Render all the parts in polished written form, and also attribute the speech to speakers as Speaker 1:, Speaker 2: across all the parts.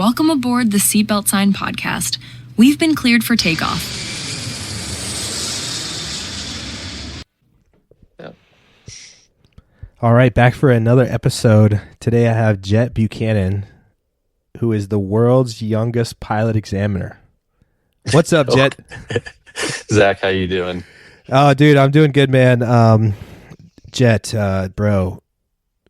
Speaker 1: Welcome aboard the Seatbelt Sign podcast. We've been cleared for takeoff.
Speaker 2: Yeah.
Speaker 3: All right, back for another episode. Today I have Jett Buchanan, who is the world's youngest pilot examiner. What's up, Jett?
Speaker 2: Zach, how you doing?
Speaker 3: Oh, dude, I'm doing good, man. Jett, bro,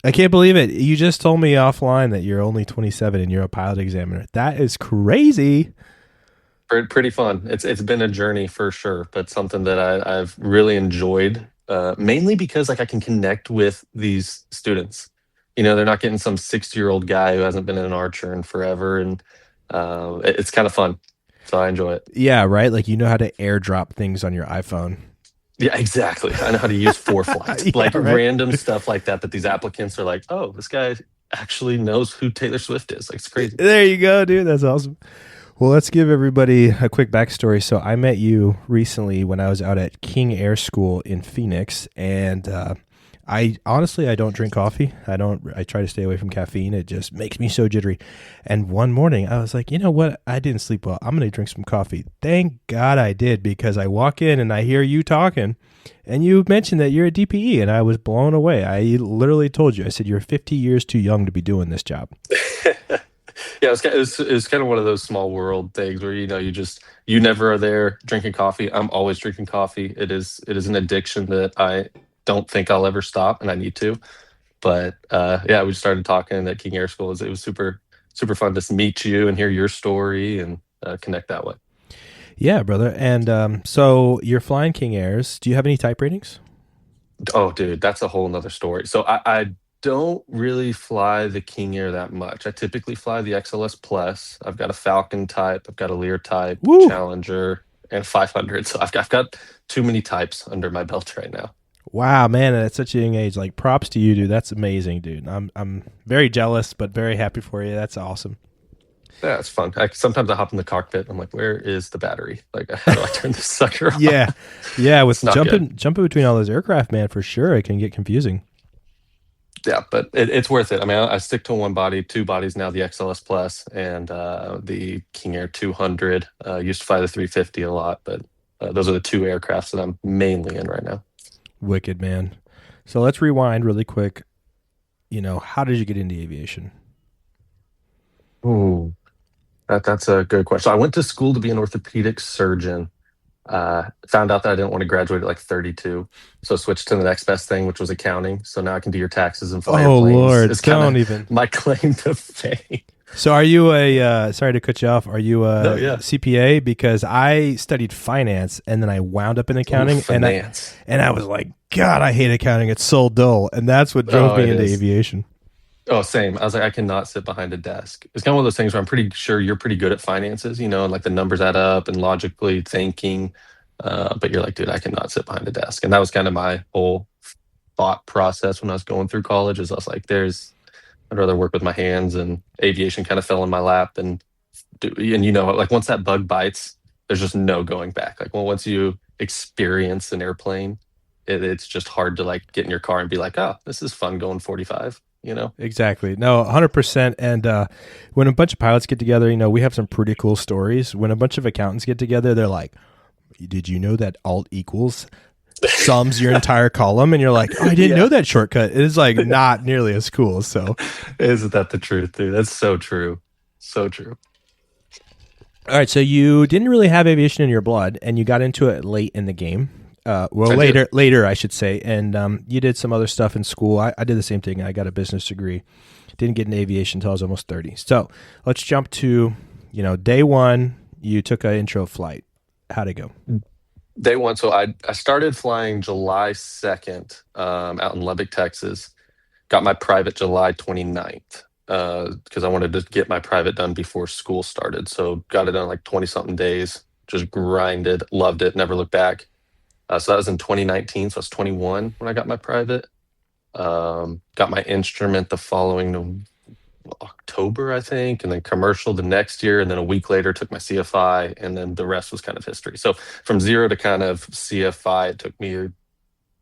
Speaker 3: I can't believe it. You just told me offline that you're only 27 and you're a pilot examiner. That is crazy.
Speaker 2: Pretty fun. It's been a journey for sure, but something that I've really enjoyed, mainly because like I can connect with these students. You know, they're not getting some 60-year-old guy who hasn't been an archer in forever, and it's kind of fun. So I enjoy it.
Speaker 3: Yeah, right? Like you know how to airdrop things on your iPhone.
Speaker 2: Yeah, exactly. I know how to use ForeFlight,
Speaker 3: Yeah,
Speaker 2: like
Speaker 3: right.
Speaker 2: random stuff like that these applicants are like, oh, this guy actually knows who Taylor Swift is. Like, it's crazy.
Speaker 3: There you go, dude. That's awesome. Well, let's give everybody a quick backstory. So I met you recently when I was out at King Air School in Phoenix, and I don't drink coffee. I try to stay away from caffeine. It just makes me so jittery. And one morning I was like, you know what? I didn't sleep well. I'm going to drink some coffee. Thank God I did, because I walk in and I hear you talking and you mentioned that you're a D.P.E. and I was blown away. I literally told you, I said, you're 50 years too young to be doing this job.
Speaker 2: Yeah, it was kind of one of those small world things where you never are there drinking coffee. I'm always drinking coffee. It is an addiction that I don't think I'll ever stop, and I need to. But yeah, we started talking at King Air School. It was super fun to meet you and hear your story and connect that way.
Speaker 3: Yeah, brother. And so you're flying King Airs. Do you have any type ratings?
Speaker 2: Oh, dude, that's a whole nother story. So I don't really fly the King Air that much. I typically fly the XLS Plus. I've got a Falcon type. I've got a Lear type,
Speaker 3: Woo!
Speaker 2: Challenger, and 500. So I've got too many types under my belt right now.
Speaker 3: Wow, man, at such a young age, like props to you, dude. That's amazing, dude. I'm very jealous, but very happy for you. That's awesome.
Speaker 2: Yeah, it's fun. Sometimes I hop in the cockpit. I'm like, where is the battery? Like, how do I turn this sucker on?
Speaker 3: Yeah. With
Speaker 2: It's not
Speaker 3: jumping between all those aircraft, man, for sure, it can get confusing.
Speaker 2: Yeah, but it's worth it. I mean, I stick to one body, two bodies now, the XLS Plus and the King Air 200. Used to fly the 350 a lot, but those are the two aircrafts that I'm mainly in right now.
Speaker 3: Wicked, man. So let's rewind really quick. You know, how did you get into aviation?
Speaker 2: Ooh, that's a good question. So I went to school to be an orthopedic surgeon. Found out that I didn't want to graduate at like 32, so switched to the next best thing, which was accounting. So now I can do your taxes and fly
Speaker 3: Oh,
Speaker 2: airplanes.
Speaker 3: Lord,
Speaker 2: It's
Speaker 3: don't
Speaker 2: kind
Speaker 3: even.
Speaker 2: of my claim to fame.
Speaker 3: So are you sorry to cut you off, are you a
Speaker 2: No, yeah.
Speaker 3: CPA? Because I studied finance and then I wound up in accounting.
Speaker 2: Ooh, finance.
Speaker 3: And I was like, God, I hate accounting. It's so dull. And that's what drove me
Speaker 2: it
Speaker 3: into
Speaker 2: is.
Speaker 3: aviation.
Speaker 2: Oh, same. I was like, I cannot sit behind a desk. It's kind of one of those things where I'm pretty sure you're pretty good at finances, and like the numbers add up and logically thinking. But you're like, dude, I cannot sit behind a desk. And that was kind of my whole thought process when I was going through college. Is I was like, I'd rather work with my hands, and aviation kind of fell in my lap. And like once that bug bites, there's just no going back. Like, well, once you experience an airplane, it's just hard to like get in your car and be like, oh, this is fun going 45.
Speaker 3: Exactly. No, 100%. And when a bunch of pilots get together, we have some pretty cool stories. When a bunch of accountants get together, they're like, did you know that alt equals sums your entire column? And you're like, oh, I didn't know that shortcut. It is like not nearly as cool. So
Speaker 2: isn't that the truth, dude? That's so true. So true.
Speaker 3: All right. So you didn't really have aviation in your blood and you got into it late in the game. Later, I should say. And you did some other stuff in school. I did the same thing. I got a business degree. Didn't get into aviation until I was almost 30. So let's jump to, day one, you took an intro flight. How'd it go?
Speaker 2: Day one. So I started flying July 2nd out in Lubbock, Texas. Got my private July 29th because I wanted to get my private done before school started. So got it done like 20-something days. Just grinded. Loved it. Never looked back. So that was in 2019. So I was 21 when I got my private. Got my instrument the following October, I think, and then commercial the next year. And then a week later, took my CFI, and then the rest was kind of history. So from zero to kind of CFI, it took me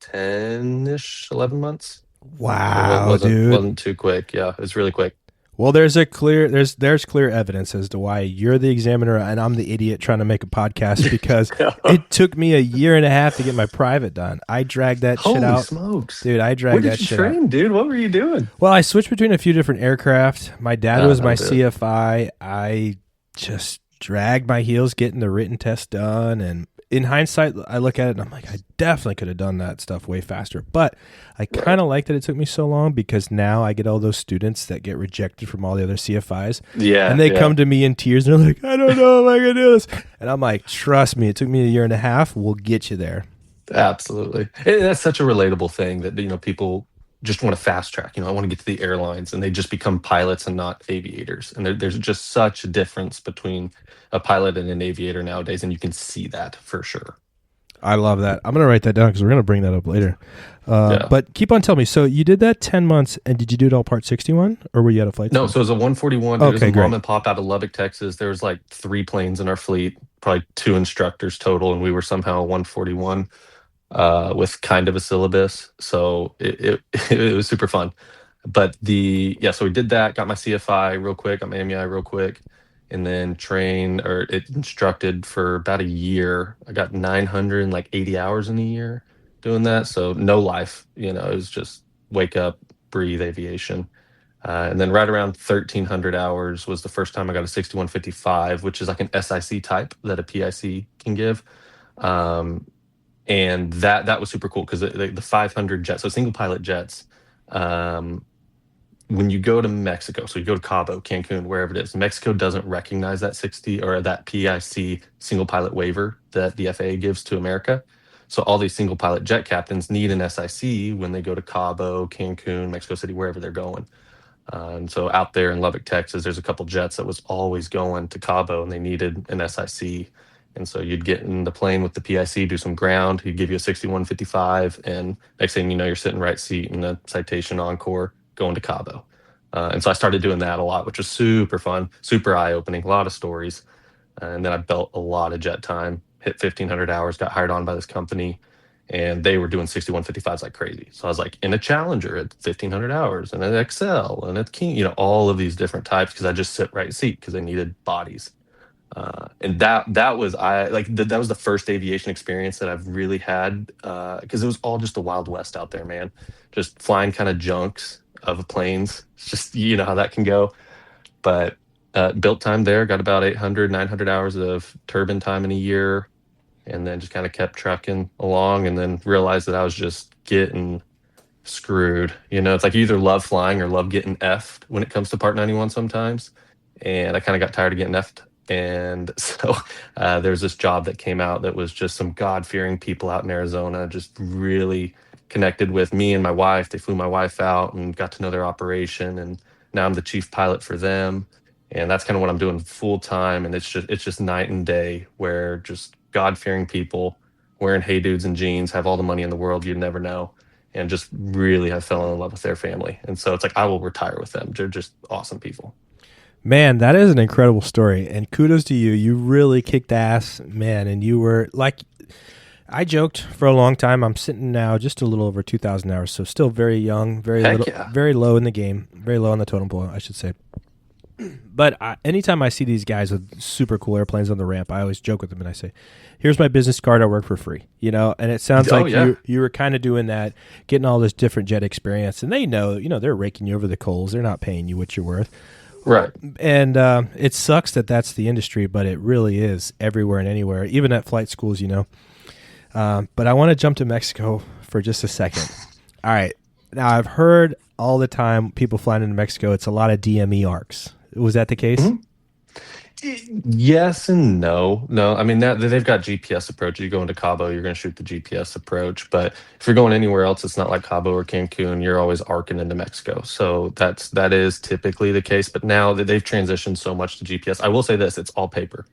Speaker 2: 10-ish, 11 months.
Speaker 3: Wow,
Speaker 2: It
Speaker 3: dude.
Speaker 2: wasn't too quick. Yeah, it was really quick.
Speaker 3: Well, there's clear evidence as to why you're the examiner and I'm the idiot trying to make a podcast because it took me a year and a half to get my private done. I dragged that shit
Speaker 2: Holy
Speaker 3: out.
Speaker 2: smokes.
Speaker 3: Dude, I
Speaker 2: Where
Speaker 3: dragged
Speaker 2: did
Speaker 3: that
Speaker 2: you
Speaker 3: shit out.
Speaker 2: train, dude? What were you doing?
Speaker 3: Well, I switched between a few different aircraft. My dad was my
Speaker 2: dude.
Speaker 3: CFI. I just dragged my heels getting the written test done. And in hindsight, I look at it and I'm like, I definitely could have done that stuff way faster. But I kind of like that it took me so long because now I get all those students that get rejected from all the other CFIs.
Speaker 2: Yeah.
Speaker 3: And they come to me in tears and they're like, I don't know if I can do this. And I'm like, trust me, it took me a year and a half. We'll get you there.
Speaker 2: Absolutely. And that's such a relatable thing that, people just want to fast track. I want to get to the airlines and they just become pilots and not aviators. And there's just such a difference between a pilot and an aviator nowadays. And you can see that for sure.
Speaker 3: I love that. I'm going to write that down because we're going to bring that up later. But keep on telling me. So you did that 10 months and did you do it all Part 61 or were you at a flight?
Speaker 2: No, so it was a 141.
Speaker 3: Okay,
Speaker 2: it was a
Speaker 3: great.
Speaker 2: mom and pop out of Lubbock, Texas. There was like 3 planes in our fleet, probably 2 instructors total. And we were somehow a 141. With kind of a syllabus, so it was super fun. But so we did that. Got my CFI real quick, got my MEI real quick, and then instructed for about a year. I got 980 hours in a year doing that. So no life, it was just wake up, breathe aviation. And then right around 1,300 hours was the first time I got a 6155, which is like an SIC type that a PIC can give. And that was super cool because the 500 jets, so single pilot jets, when you go to Mexico, so you go to Cabo, Cancun, wherever it is, Mexico doesn't recognize that 60 or that PIC single pilot waiver that the FAA gives to America. So all these single pilot jet captains need an SIC when they go to Cabo, Cancun, Mexico City, wherever they're going. And so out there in Lubbock, Texas, there's a couple jets that was always going to Cabo and they needed an SIC. And so you'd get in the plane with the PIC, do some ground, he'd give you a 6155, and next thing you know, you're sitting right seat in the Citation Encore going to Cabo. And so I started doing that a lot, which was super fun, super eye-opening, a lot of stories. And then I built a lot of jet time, hit 1,500 hours, got hired on by this company, and they were doing 6155s like crazy. So I was like in a Challenger at 1,500 hours, and an XL, and a King, all of these different types because I just sit right seat because they needed bodies. And that was that was the first aviation experience that I've really had because it was all just the Wild West out there, man. Just flying kind of junks of planes. It's just how that can go. But built time there, got about 800, 900 hours of turbine time in a year, and then just kind of kept trucking along, and then realized that I was just getting screwed. It's like you either love flying or love getting effed when it comes to Part 91 sometimes. And I kind of got tired of getting effed. And so there's this job that came out that was just some God-fearing people out in Arizona, just really connected with me and my wife. They flew my wife out and got to know their operation. And now I'm the chief pilot for them. And that's kind of what I'm doing full time. And it's just night and day where just God-fearing people wearing hey dudes and jeans, have all the money in the world, you'd never know. And just really have fallen in love with their family. And so it's like, I will retire with them. They're just awesome people.
Speaker 3: Man, that is an incredible story, and kudos to you. You really kicked ass, man, and you were like, I joked for a long time. I'm sitting now just a little over 2,000 hours, so still very young, very low in the game, very low on the totem pole, I should say. But anytime I see these guys with super cool airplanes on the ramp, I always joke with them and I say, here's my business card. I work for free, and it sounds like you were kind of doing that, getting all this different jet experience, and they know, they're raking you over the coals. They're not paying you what you're worth.
Speaker 2: Right.
Speaker 3: And it sucks that that's the industry, but it really is everywhere and anywhere, even at flight schools, But I want to jump to Mexico for just a second. All right. Now, I've heard all the time people flying into Mexico, it's a lot of DME arcs. Was that the case?
Speaker 2: Mm-hmm. Yes and no. No, I mean, they've got GPS approach. You go into Cabo, you're going to shoot the GPS approach. But if you're going anywhere else, it's not like Cabo or Cancun. You're always arcing into Mexico. So that is typically the case. But now that they've transitioned so much to GPS, I will say this, it's all paper.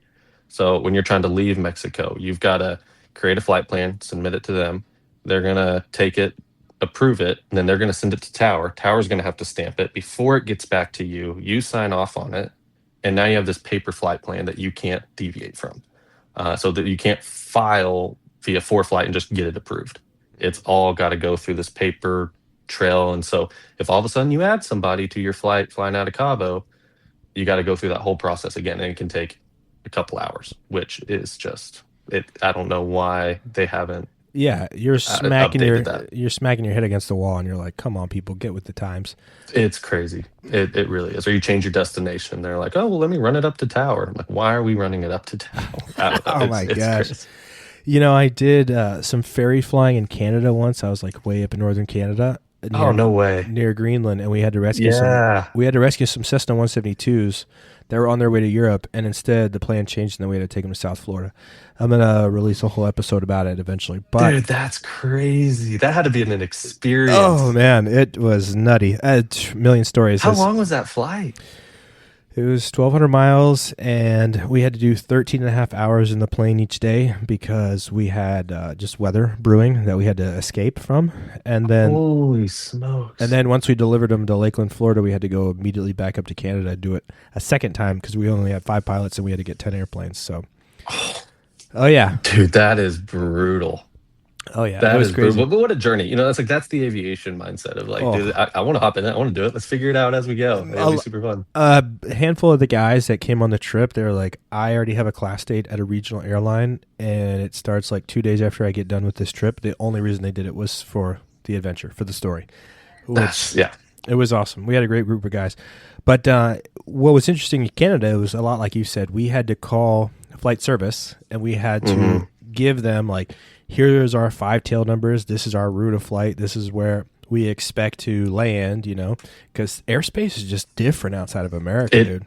Speaker 2: So when you're trying to leave Mexico, you've got to create a flight plan, submit it to them. They're going to take it, approve it, and then they're going to send it to Tower. Tower's going to have to stamp it. Before it gets back to you, you sign off on it. And now you have this paper flight plan that you can't deviate from. So that you can't file via ForeFlight and just get it approved. It's all got to go through this paper trail. And so if all of a sudden you add somebody to your flight flying out of Cabo, you got to go through that whole process again, and it can take a couple hours, which is just it. I don't know why they haven't
Speaker 3: Yeah, you're smacking
Speaker 2: updated that.
Speaker 3: your head against the wall, and you're like, "Come on, people, get with the times."
Speaker 2: It's crazy. It really is. Or you change your destination, they're like, "Oh, well, let me run it up to Tower." I'm like, "Why are we running it up to Tower?" I don't know.
Speaker 3: Oh my
Speaker 2: It's
Speaker 3: gosh!
Speaker 2: crazy.
Speaker 3: I did some ferry flying in Canada once. I was like way up in northern Canada,
Speaker 2: Oh, no way.
Speaker 3: near Greenland, and we had to rescue
Speaker 2: Yeah.
Speaker 3: some Cessna 172s that were on their way to Europe, and instead the plan changed and then we had to take them to South Florida. I'm gonna release a whole episode about it eventually. But
Speaker 2: Dude, that's crazy. That had to be an
Speaker 3: oh
Speaker 2: experience.
Speaker 3: man, it was nutty. Million stories.
Speaker 2: How long was that flight?
Speaker 3: It was 1,200 miles, and we had to do 13 and a half hours in the plane each day because we had just weather brewing that we had to escape from. And then
Speaker 2: Holy smokes.
Speaker 3: once we delivered them to Lakeland, Florida, we had to go immediately back up to Canada and do it a second time because we only had 5 pilots and we had to get 10 airplanes. So, oh yeah.
Speaker 2: Dude, that is brutal.
Speaker 3: Oh yeah.
Speaker 2: That
Speaker 3: It was
Speaker 2: is
Speaker 3: crazy.
Speaker 2: brutal. But what a journey. That's the aviation mindset of like,
Speaker 3: Oh.
Speaker 2: dude, I want to hop in it. I want to do it. Let's figure it out as we go. It'll be super fun.
Speaker 3: A handful of the guys that came on the trip, they were like, I already have a class date at a regional airline, and it starts like 2 days after I get done with this trip. The only reason they did it was for the adventure, for the story.
Speaker 2: Yeah.
Speaker 3: It was awesome. We had a great group of guys. But what was interesting in Canada, it was a lot like you said. We had to call flight service, and we had to give them like, here's our 5 tail numbers. This is our route of flight. This is where we expect to land, because airspace is just different outside of America, dude.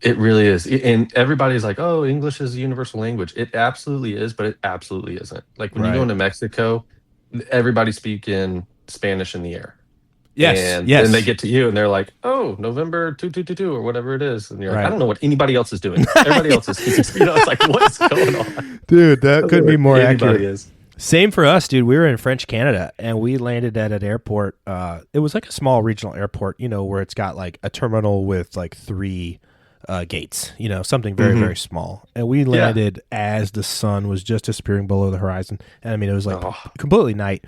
Speaker 2: It really is. And everybody's like, oh, English is a universal language. It absolutely is, but it absolutely isn't. Like when you go into Mexico, everybody's speaking Spanish in the air.
Speaker 3: Yes.
Speaker 2: And
Speaker 3: yes.
Speaker 2: then they get to you and they're like, oh, November 2222 or whatever it is. And you're like,
Speaker 3: Right.
Speaker 2: I don't know what anybody else is doing. Everybody else is speaking. It's like, what's going on?
Speaker 3: Dude, that couldn't be more
Speaker 2: Anybody
Speaker 3: accurate.
Speaker 2: is.
Speaker 3: Same for us, dude. We were in French Canada, and we landed at an airport. It was like a small regional airport, where it's got like a terminal with like 3 gates, something very, very small. And we landed as the sun was just disappearing below the horizon. And I mean, it was like completely night.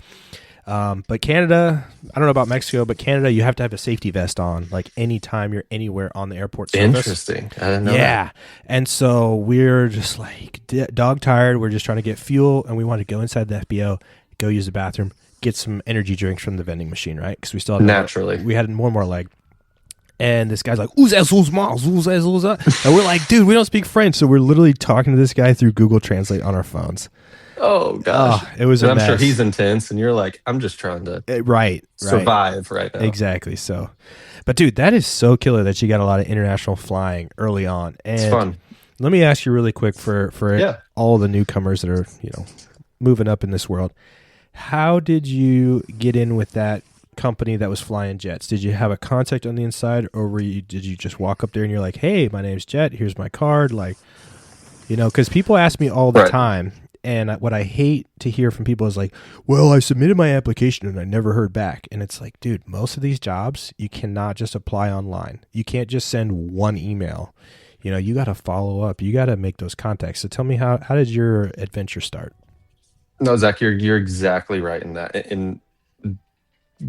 Speaker 3: But Canada, I don't know about Mexico, but Canada, you have to have a safety vest on, like anytime you're anywhere on the airport surface.
Speaker 2: Interesting. I didn't know that.
Speaker 3: And so we're just like dog tired. We're just trying to get fuel, and we want to go inside the FBO, go use the bathroom, get some energy drinks from the vending machine, right? Because we still had we had one more leg. And this guy's like, and we're like, dude, we don't speak French. So we're literally talking to this guy through Google Translate on our phones.
Speaker 2: Oh gosh,
Speaker 3: it was.
Speaker 2: And
Speaker 3: a
Speaker 2: I'm
Speaker 3: mess.
Speaker 2: sure he's intense, and you're like, I'm just trying to survive right now.
Speaker 3: Exactly. So, but dude, that is so killer that you got a lot of international flying early on. And
Speaker 2: it's fun.
Speaker 3: Let me ask you really quick for all the newcomers that are moving up in this world. How did you get in with that company that was flying jets? Did you have a contact on the inside, or did you just walk up there and you're like, hey, my name's Jett, here's my card, like, because people ask me all the time, and what I hate to hear from people is like, well, I submitted my application and I never heard back. And it's like, dude, most of these jobs you cannot just apply online. You can't just send one email. You got to follow up. You got to make those contacts. So tell me, how did your adventure start?
Speaker 2: No, Zach, you're exactly right in that. In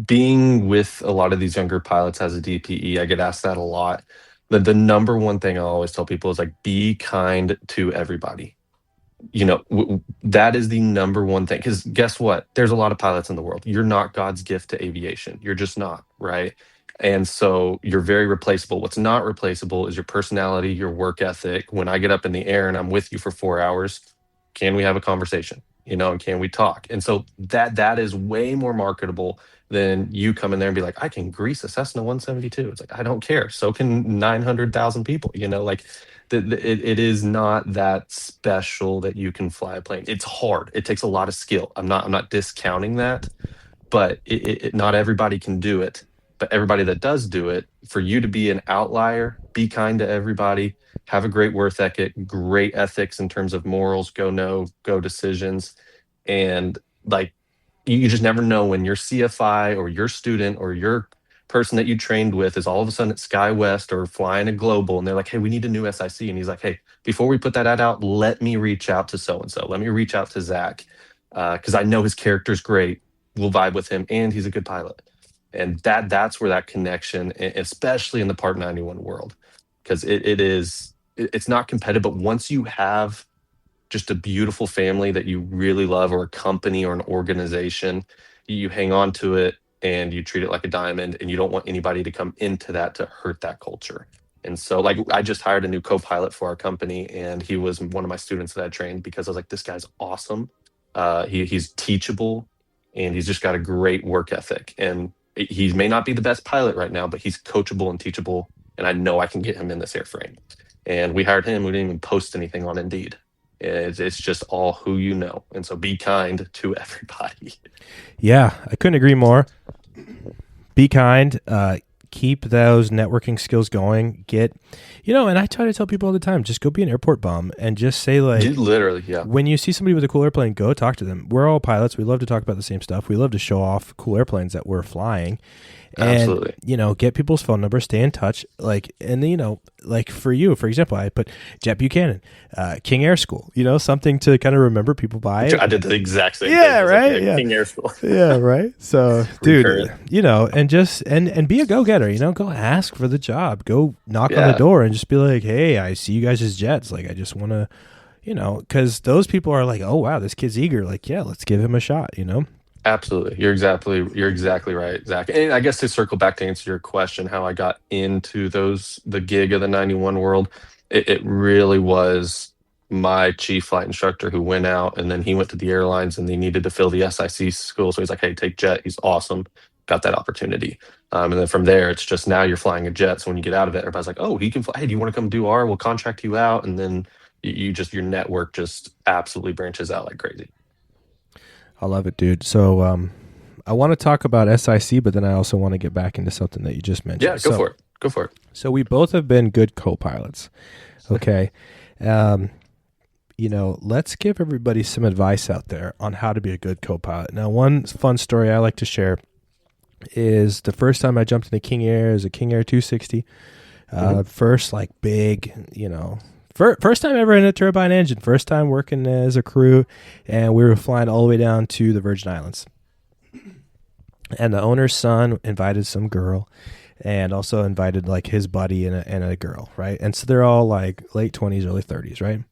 Speaker 2: being with a lot of these younger pilots as a D.P.E, I get asked that a lot. The number one thing I always tell people is like, be kind to everybody. That is the number one thing. Because guess what? There's a lot of pilots in the world. You're not God's gift to aviation. You're just not, right? And so you're very replaceable. What's not replaceable is your personality, your work ethic. When I get up in the air and I'm with you for 4 hours, can we have a conversation? And can we talk? And so that is way more marketable than you come in there and be like, I can grease a Cessna 172. It's like, I don't care. So can 900,000 people, like it is not that special that you can fly a plane. It's hard. It takes a lot of skill. I'm not discounting that, but not everybody can do it. But everybody that does do it, for you to be an outlier, be kind to everybody, have a great work ethic, great ethics in terms of morals, go decisions. And like, you just never know when your CFI or your student or your person that you trained with is all of a sudden at SkyWest or flying a global, and they're like, hey, we need a new SIC. And he's like, hey, before we put that ad out, let me reach out to so-and-so. Let me reach out to Zach, because I know his character's great. We'll vibe with him, and he's a good pilot. And that's where that connection, especially in the Part 91 world, because it's not competitive, but once you have just a beautiful family that you really love, or a company or an organization, you hang on to it and you treat it like a diamond, and you don't want anybody to come into that to hurt that culture. And so, like, I just hired a new co-pilot for our company, and he was one of my students that I trained, because I was like, this guy's awesome. He's teachable, and he's just got a great work ethic. And he may not be the best pilot right now, but he's coachable and teachable, and I know I can get him in this airframe. And we hired him. We didn't even post anything on Indeed. It's just all who you know. And so be kind to everybody.
Speaker 3: Yeah, I couldn't agree more. Be kind. Keep those networking skills going. And I try to tell people all the time, just go be an airport bum and just say, like,
Speaker 2: literally, yeah.
Speaker 3: When you see somebody with a cool airplane, go talk to them. We're all pilots. We love to talk about the same stuff. We love to show off cool airplanes that we're flying. And,
Speaker 2: absolutely.
Speaker 3: Get people's phone numbers, stay in touch. Like for you, for example, I put Jett Buchanan, King Air School, something to kind of remember people by.
Speaker 2: I did the exact same thing.
Speaker 3: Yeah, right?
Speaker 2: Like,
Speaker 3: yeah.
Speaker 2: King Air School.
Speaker 3: Yeah, right? So, dude, and be a go-getter, go ask for the job. Go knock on the door and just be like, hey, I see you guys as Jets. Like, I just want to, because those people are like, oh, wow, this kid's eager. Like, yeah, let's give him a shot,
Speaker 2: Absolutely. You're exactly right, Zach. And I guess to circle back to answer your question, how I got into the gig of the 91 world, it really was my chief flight instructor who went out, and then he went to the airlines, and they needed to fill the SIC school. So he's like, hey, take Jett. He's awesome. Got that opportunity. And then from there, it's just now you're flying a Jett. So when you get out of it, everybody's like, oh, he can fly. Hey, do you want to come do R? We'll contract you out. And then your network just absolutely branches out like crazy.
Speaker 3: I love it, dude. So I want to talk about SIC, but then I also want to get back into something that you just mentioned.
Speaker 2: Yeah, go for it.
Speaker 3: So we both have been good co-pilots. Okay. Let's give everybody some advice out there on how to be a good co-pilot. Now, one fun story I like to share is the first time I jumped into King Air is a King Air 260. First, like, big, first time ever in a turbine engine, first time working as a crew, and we were flying all the way down to the Virgin Islands. And the owner's son invited some girl, and also invited, like, his buddy and a girl, right? And so they're all like late 20s, early 30s, right?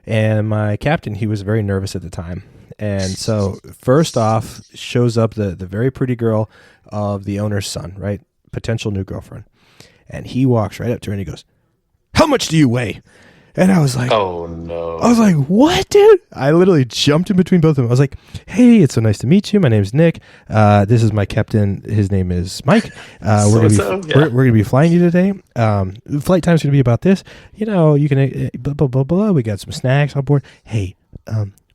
Speaker 3: And my captain, he was very nervous at the time. And so first off shows up the very pretty girl of the owner's son, right? Potential new girlfriend. And he walks right up to her and he goes, how much do you weigh? And I was like,
Speaker 2: oh, no.
Speaker 3: I was like, what, dude? I literally jumped in between both of them. I was like, hey, it's so nice to meet you. My name is Nick. This is my captain. His name is Mike. We're going to be flying you today. Flight time's going to be about this. You can blah, blah, blah, blah. We got some snacks on board. Hey,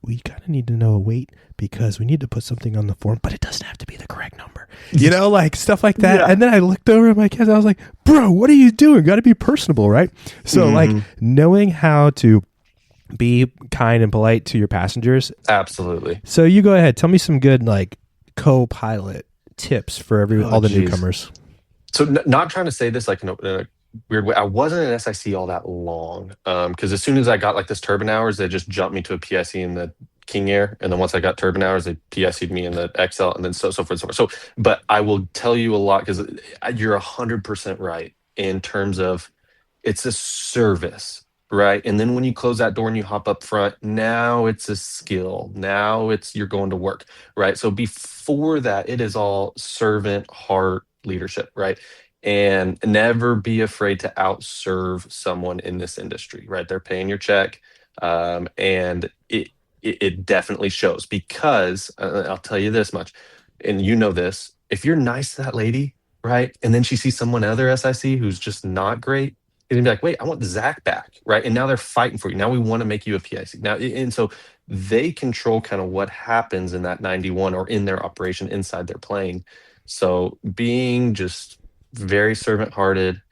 Speaker 3: we kind of need to know a weight because we need to put something on the form, but it doesn't have to be the correct number. Like stuff like that. Yeah. And then I looked over at my kids. I was like, bro, what are you doing? Got to be personable, right? So like knowing how to be kind and polite to your passengers.
Speaker 2: Absolutely.
Speaker 3: So you go ahead. Tell me some good like co-pilot tips for all the newcomers.
Speaker 2: So not trying to say this like in a weird way. I wasn't in SIC all that long because as soon as I got like this turbine hours, they just jumped me to a PIC in the King Air, and then once I got turbine hours, they PIC'd me in the XL, and then so forth and so forth. So, but I will tell you a lot because you're 100% right in terms of it's a service, right? And then when you close that door and you hop up front, now it's a skill. Now you're going to work, right? So before that, it is all servant heart leadership, right? And never be afraid to outserve someone in this industry, right? They're paying your check, and it definitely shows because I'll tell you this much, and you know this, if you're nice to that lady, right, and then she sees someone other SIC who's just not great, you're gonna be like, wait, I want Zach back, right? And now they're fighting for you. Now we want to make you a PIC. Now, and so they control kind of what happens in that 91 or in their operation inside their plane. So being just very servant-hearted,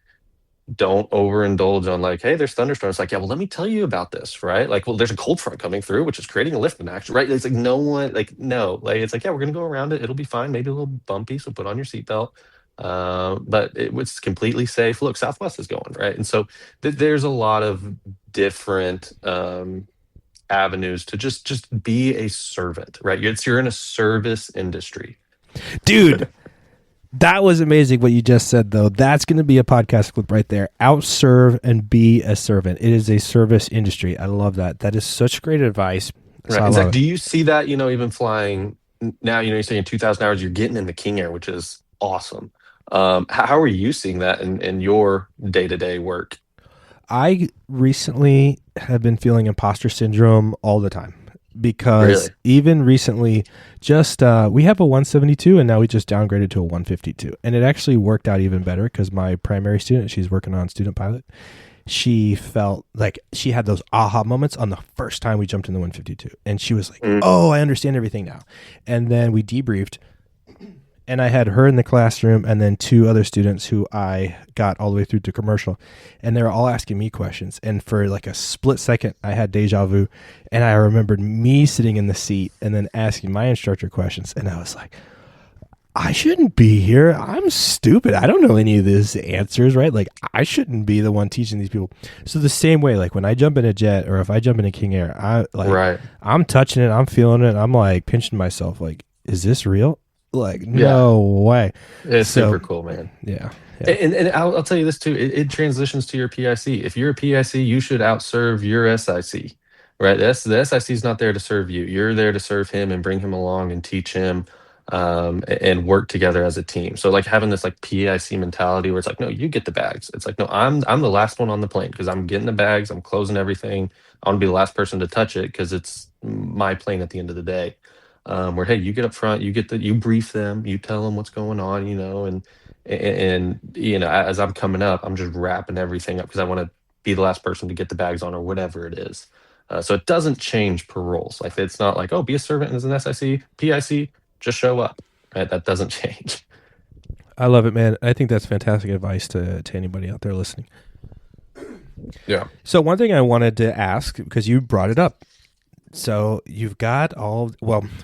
Speaker 2: don't overindulge on like, hey, there's thunderstorms. Like, yeah, well, let me tell you about this, right? Like, well, there's a cold front coming through, which is creating a lift in action, right? It's like no, it's like, yeah, we're gonna go around it. It'll be fine. Maybe a little bumpy, so put on your seatbelt. But it was completely safe. Look, Southwest is going, right? And so there's a lot of different avenues to just be a servant, right? You're in a service industry,
Speaker 3: dude. That was amazing what you just said, though. That's going to be a podcast clip right there. Outserve and be a servant. It is a service industry. I love that. That is such great advice. So
Speaker 2: Right.
Speaker 3: I
Speaker 2: And
Speaker 3: love
Speaker 2: Zach,
Speaker 3: it.
Speaker 2: do you see that, even flying now, you're saying 2,000 hours, you're getting into King Air, which is awesome. How are you seeing that in your day-to-day work?
Speaker 3: I recently have been feeling imposter syndrome all the time because
Speaker 2: Really?
Speaker 3: even recently, just we have a 172 and now we just downgraded to a 152. And it actually worked out even better because my primary student, she's working on student pilot. She felt like she had those aha moments on the first time we jumped in the 152. And she was like, oh, I understand everything now. And then we debriefed. And I had her in the classroom and then two other students who I got all the way through to commercial. And they were all asking me questions. And for like a split second, I had deja vu. And I remembered me sitting in the seat and then asking my instructor questions. And I was like, I shouldn't be here. I'm stupid. I don't know any of these answers, right? Like, I shouldn't be the one teaching these people. So the same way, like when I jump in a Jett or if I jump into King Air,
Speaker 2: Right.
Speaker 3: I'm touching it, I'm feeling it. I'm like pinching myself like, is this real? Like, no way.
Speaker 2: It's super cool, man.
Speaker 3: Yeah.
Speaker 2: And I'll tell you this too. It transitions to your PIC. If you're a PIC, you should outserve your SIC, right? The SIC is not there to serve you. You're there to serve him and bring him along and teach him, and work together as a team. So like having this like PIC mentality where it's like, no, you get the bags. It's like, no, I'm the last one on the plane because I'm getting the bags. I'm closing everything. I want to be the last person to touch it because it's my plane at the end of the day. Where hey, you get up front, you brief them, you tell them what's going on, and as I'm coming up, I'm just wrapping everything up because I want to be the last person to get the bags on or whatever it is. So it doesn't change per roles. Like it's not like, oh, be a servant as an SIC, PIC, just show up. Right? That doesn't change.
Speaker 3: I love it, man. I think that's fantastic advice to anybody out there listening.
Speaker 2: Yeah.
Speaker 3: So one thing I wanted to ask, because you brought it up. So you've got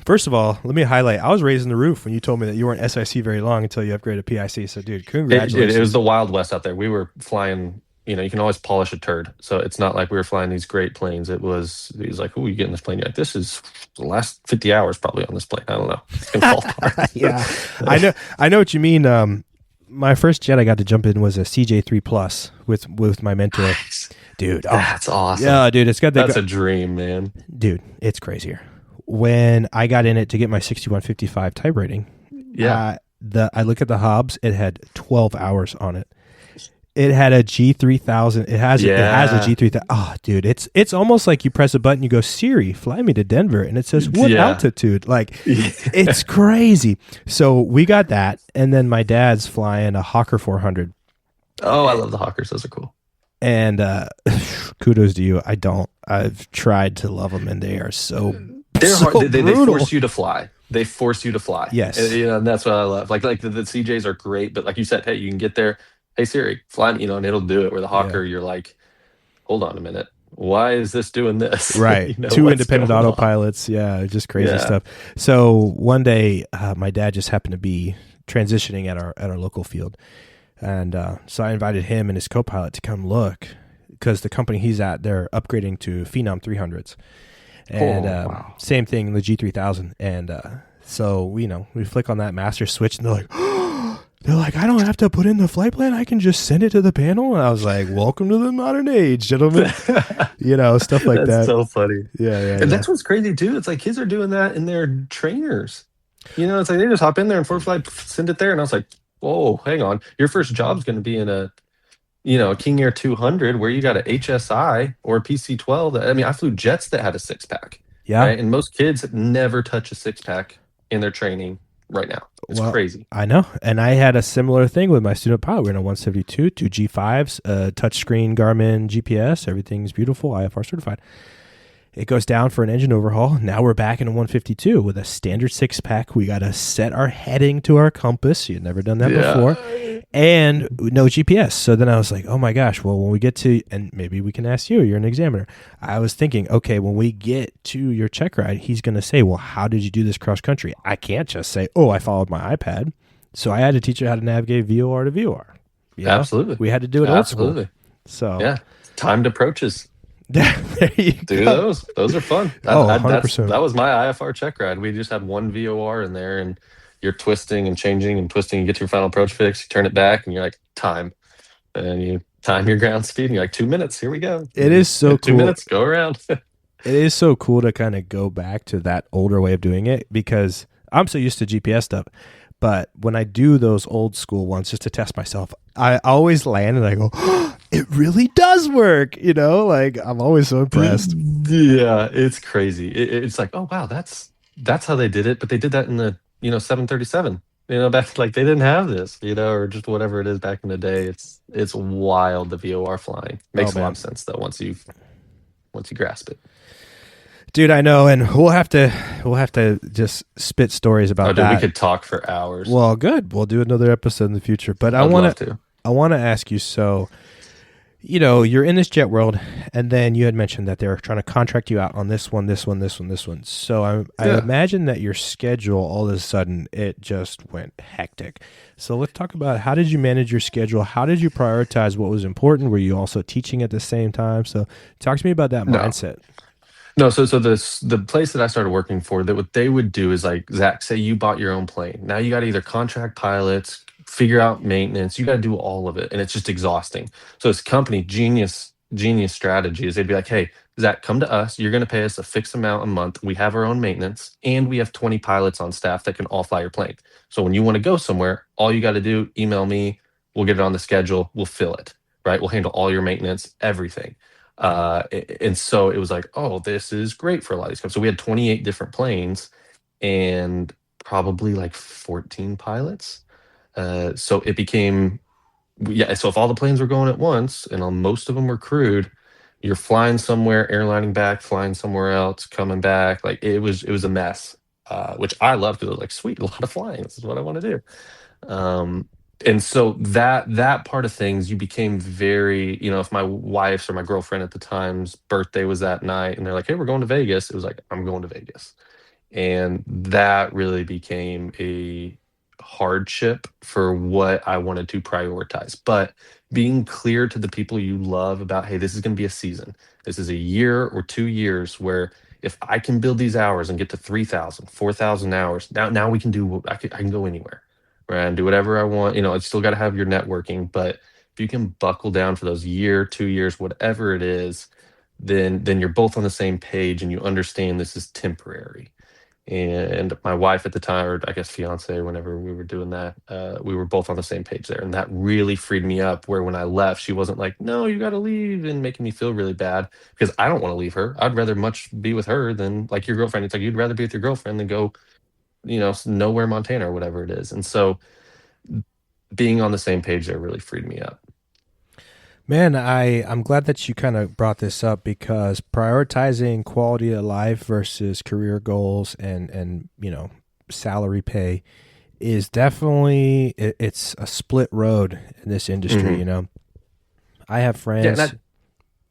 Speaker 3: first of all, let me highlight, I was raising the roof when you told me that you weren't SIC very long until you upgraded PIC. So dude, congratulations.
Speaker 2: It was the Wild West out there. We were flying, you can always polish a turd. So it's not like we were flying these great planes. It was like, oh, you get in this plane. You're like, this is the last 50 hours probably on this plane. I don't know. It's going to fall apart.
Speaker 3: Yeah. I know what you mean. My first Jett I got to jump in was a CJ3 Plus with my mentor.
Speaker 2: Nice.
Speaker 3: Dude,
Speaker 2: that's awesome.
Speaker 3: Yeah, dude,
Speaker 2: that's a dream, man.
Speaker 3: Dude, it's crazier. When I got in it to get my 6155 type rating, I look at the Hobbs, it had 12 hours on it. It had a G3000. It has a G3000. Oh, dude, it's almost like you press a button, you go, Siri, fly me to Denver, and it says what altitude. Like, it's crazy. So we got that, and then my dad's flying a Hawker 400.
Speaker 2: Oh, I love the Hawkers. Those are cool.
Speaker 3: And kudos to you. I've tried to love them, and they are
Speaker 2: they're
Speaker 3: so
Speaker 2: hard. They
Speaker 3: brutal.
Speaker 2: force you to fly. They force you to fly.
Speaker 3: Yes.
Speaker 2: And that's what I love. Like the CJs are great, but like you said, hey, you can get there. Hey Siri, fly, and it'll do it. Where the Hawker, you're like, hold on a minute. Why is this doing this?
Speaker 3: Right. Two independent autopilots. Yeah, just crazy stuff. So one day, my dad just happened to be transitioning at our local field. And so I invited him and his co-pilot to come look because the company he's at, they're upgrading to Phenom 300s. And same thing, the G3000. And so, we flick on that master switch and they're like, I don't have to put in the flight plan. I can just send it to the panel. And I was like, welcome to the modern age, gentlemen. Stuff like that.
Speaker 2: That's so funny.
Speaker 3: Yeah.
Speaker 2: And that's what's crazy too. It's like kids are doing that in their trainers. It's like they just hop in there and for flight, send it there. And I was like, whoa, hang on. Your first job's going to be in a King Air 200 where you got a HSI or a PC-12. I mean, I flew jets that had a 6-pack.
Speaker 3: Yeah.
Speaker 2: Right? And most kids never touch a 6-pack in their training right now. It's crazy.
Speaker 3: I know. And I had a similar thing with my student pilot. We're in a 172, two G5s, touchscreen Garmin GPS. Everything's beautiful, IFR certified. It goes down for an engine overhaul. Now we're back in a 152 with a standard 6-pack. We got to set our heading to our compass. You've never done that before. And no GPS. So then I was like, oh my gosh, well, when we get to, and maybe we can ask you, you're an examiner. I was thinking, okay, when we get to your check ride, he's going to say, well, how did you do this cross country? I can't just say, oh, I followed my iPad. So I had to teach you how to navigate VOR to VOR.
Speaker 2: Absolutely.
Speaker 3: We had to do it old school. So
Speaker 2: yeah, timed approaches.
Speaker 3: There you
Speaker 2: do
Speaker 3: go.
Speaker 2: Those are fun.
Speaker 3: 100%.
Speaker 2: That was my IFR check ride. We just had one VOR in there, and you're twisting and changing and twisting, you get to your final approach fix, you turn it back, and you're like, time. And then you time your ground speed, and you're like, 2 minutes, here we go.
Speaker 3: It is so
Speaker 2: Two
Speaker 3: cool.
Speaker 2: minutes, go around.
Speaker 3: It is so cool to kind of go back to that older way of doing it, because I'm so used to GPS stuff. But when I do those old school ones just to test myself, I always land and I go, oh, it really does work. Like I'm always so impressed.
Speaker 2: Yeah, it's crazy. It's like, oh wow, that's how they did it. But they did that in the 737. Back like they didn't have this, or just whatever it is back in the day. It's wild, the VOR flying. Makes a lot of sense though once you grasp it.
Speaker 3: Dude, I know, and we'll have to just spit stories about that.
Speaker 2: We could talk for hours.
Speaker 3: Well, good. We'll do another episode in the future. But I want to ask you, so you're in this jet world, and then you had mentioned that they're trying to contract you out on this one. So I imagine that your schedule, all of a sudden, it just went hectic. So let's talk about, how did you manage your schedule? How did you prioritize what was important? Were you also teaching at the same time? So talk to me about that mindset.
Speaker 2: No, so the place that I started working for, that what they would do is like, Zach, say you bought your own plane. Now you got to either contract pilots, figure out maintenance, you got to do all of it, and it's just exhausting. So this company, genius strategy is they'd be like, hey, Zach, come to us. You're going to pay us a fixed amount a month. We have our own maintenance, and we have 20 pilots on staff that can all fly your plane. So when you want to go somewhere, all you got to do, email me. We'll get it on the schedule. We'll fill it, right? We'll handle all your maintenance, everything. And so it was like, oh, this is great for a lot of these companies. So we had 28 different planes and probably like 14 pilots. So it became, so if all the planes were going at once and most of them were crewed, you're flying somewhere, airlining back, flying somewhere else, coming back. Like it was a mess, which I loved, because it was like, sweet, a lot of flying. This is what I want to do. And so that part of things, you became very, if my wife's or my girlfriend at the time's birthday was that night and they're like, hey, we're going to Vegas. It was like, I'm going to Vegas. And that really became a hardship for what I wanted to prioritize. But being clear to the people you love about, hey, this is going to be a season. This is a year or 2 years where if I can build these hours and get to 3,000, 4,000 hours, now we can do, I can go anywhere. Right, and do whatever I want. It's still got to have your networking, but if you can buckle down for those year, 2 years, whatever it is, then you're both on the same page and you understand this is temporary. And my wife at the time, or I guess fiance, whenever we were doing that, we were both on the same page there, and that really freed me up. Where when I left, she wasn't like, "No, you got to leave," and making me feel really bad, because I don't want to leave her. I'd rather much be with her than like your girlfriend. It's like you'd rather be with your girlfriend than go nowhere, Montana or whatever it is. And so being on the same page there really freed me up.
Speaker 3: Man, I'm glad that you kind of brought this up, because prioritizing quality of life versus career goals and salary pay is definitely, it's a split road in this industry.
Speaker 2: Mm-hmm.
Speaker 3: I have friends. Yeah,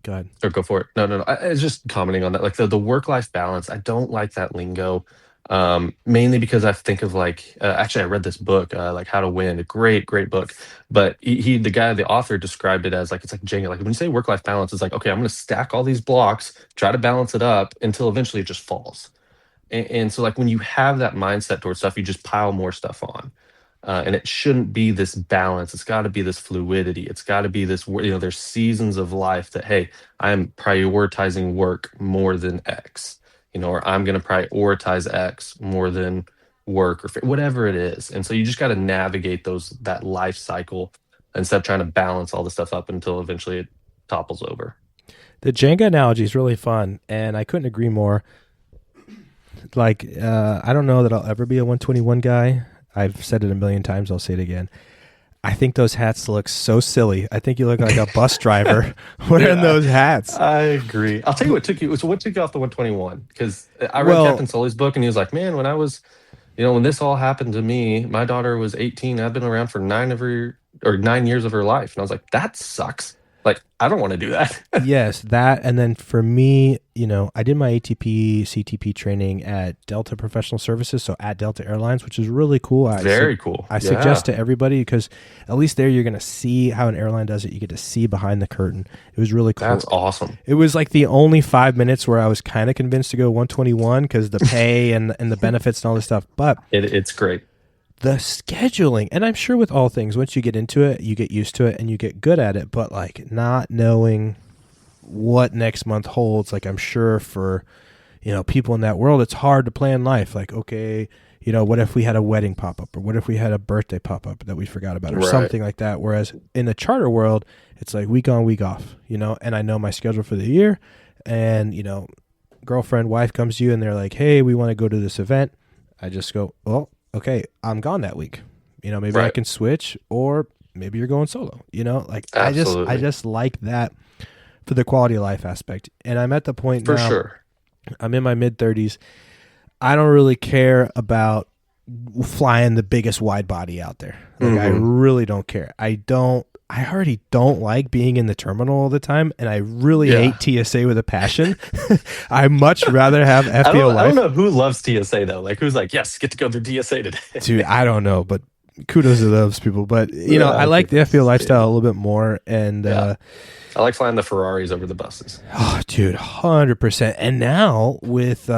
Speaker 3: go ahead.
Speaker 2: Or go for it. No. I was just commenting on that. Like the work-life balance, I don't like that lingo. Mainly because I think of like, actually I read this book, like How to Win, a great book, but the author described it as like, it's like Jenga. Like when you say work-life balance, it's like, okay, I'm going to stack all these blocks, try to balance it up until eventually it just falls. And so like when you have that mindset towards stuff, you just pile more stuff on. And it shouldn't be this balance. It's got to be this fluidity. It's got to be this, there's seasons of life that, hey, I'm prioritizing work more than X. Or I'm going to prioritize X more than work, or whatever it is. And so you just got to navigate that life cycle instead of trying to balance all the stuff up until eventually it topples over.
Speaker 3: The Jenga analogy is really fun, and I couldn't agree more. Like, I don't know that I'll ever be a 121 guy. I've said it a million times. I'll say it again. I think those hats look so silly. I think you look like a bus driver wearing those hats.
Speaker 2: I agree. I'll tell you what took you off the 121, because I read Captain Sully's book, and he was like, man, when I was, when this all happened to me, my daughter was 18. I've been around for 9 years of her life. And I was like, that sucks. Like, I don't want to do that.
Speaker 3: Yes, that. And then for me, I did my ATP, CTP training at Delta Professional Services, so at Delta Airlines, which is really cool.
Speaker 2: Very cool.
Speaker 3: I suggest to everybody, because at least there you're going to see how an airline does it. You get to see behind the curtain. It was really cool.
Speaker 2: That's awesome.
Speaker 3: It was like the only 5 minutes where I was kind of convinced to go 121 because the pay and the benefits and all this stuff. But
Speaker 2: it's great.
Speaker 3: the scheduling, and I'm sure with all things, once you get into it, you get used to it and you get good at it, but like not knowing what next month holds, like I'm sure for, people in that world, it's hard to plan life. Like, okay, what if we had a wedding pop up, or what if we had a birthday pop up that we forgot about, or
Speaker 2: Right.
Speaker 3: something like that. Whereas in the charter world, it's like week on, week off, and I know my schedule for the year, and, girlfriend, wife comes to you and they're like, hey, we want to go to this event. I just go, well, okay, I'm gone that week. Maybe I
Speaker 2: Right.
Speaker 3: can switch, or maybe you're going solo, like I
Speaker 2: Absolutely.
Speaker 3: just like that for the quality of life aspect. And I'm at the point
Speaker 2: For
Speaker 3: now,
Speaker 2: sure.
Speaker 3: I'm in my mid 30s. I don't really care about flying the biggest wide body out there. Like I really don't care. I already don't like being in the terminal all the time, and I really
Speaker 2: Yeah.
Speaker 3: hate TSA with a passion. I much rather have FBO
Speaker 2: I don't
Speaker 3: life.
Speaker 2: know who loves TSA though. Like who's like, yes, get to go through TSA today.
Speaker 3: Dude, I don't know, but kudos to those people. But
Speaker 2: Yeah,
Speaker 3: I
Speaker 2: I
Speaker 3: like the
Speaker 2: can't
Speaker 3: FBO lifestyle
Speaker 2: stand
Speaker 3: a little bit more. And
Speaker 2: Yeah. I like flying the Ferraris over the buses.
Speaker 3: oh, dude, 100%. And now with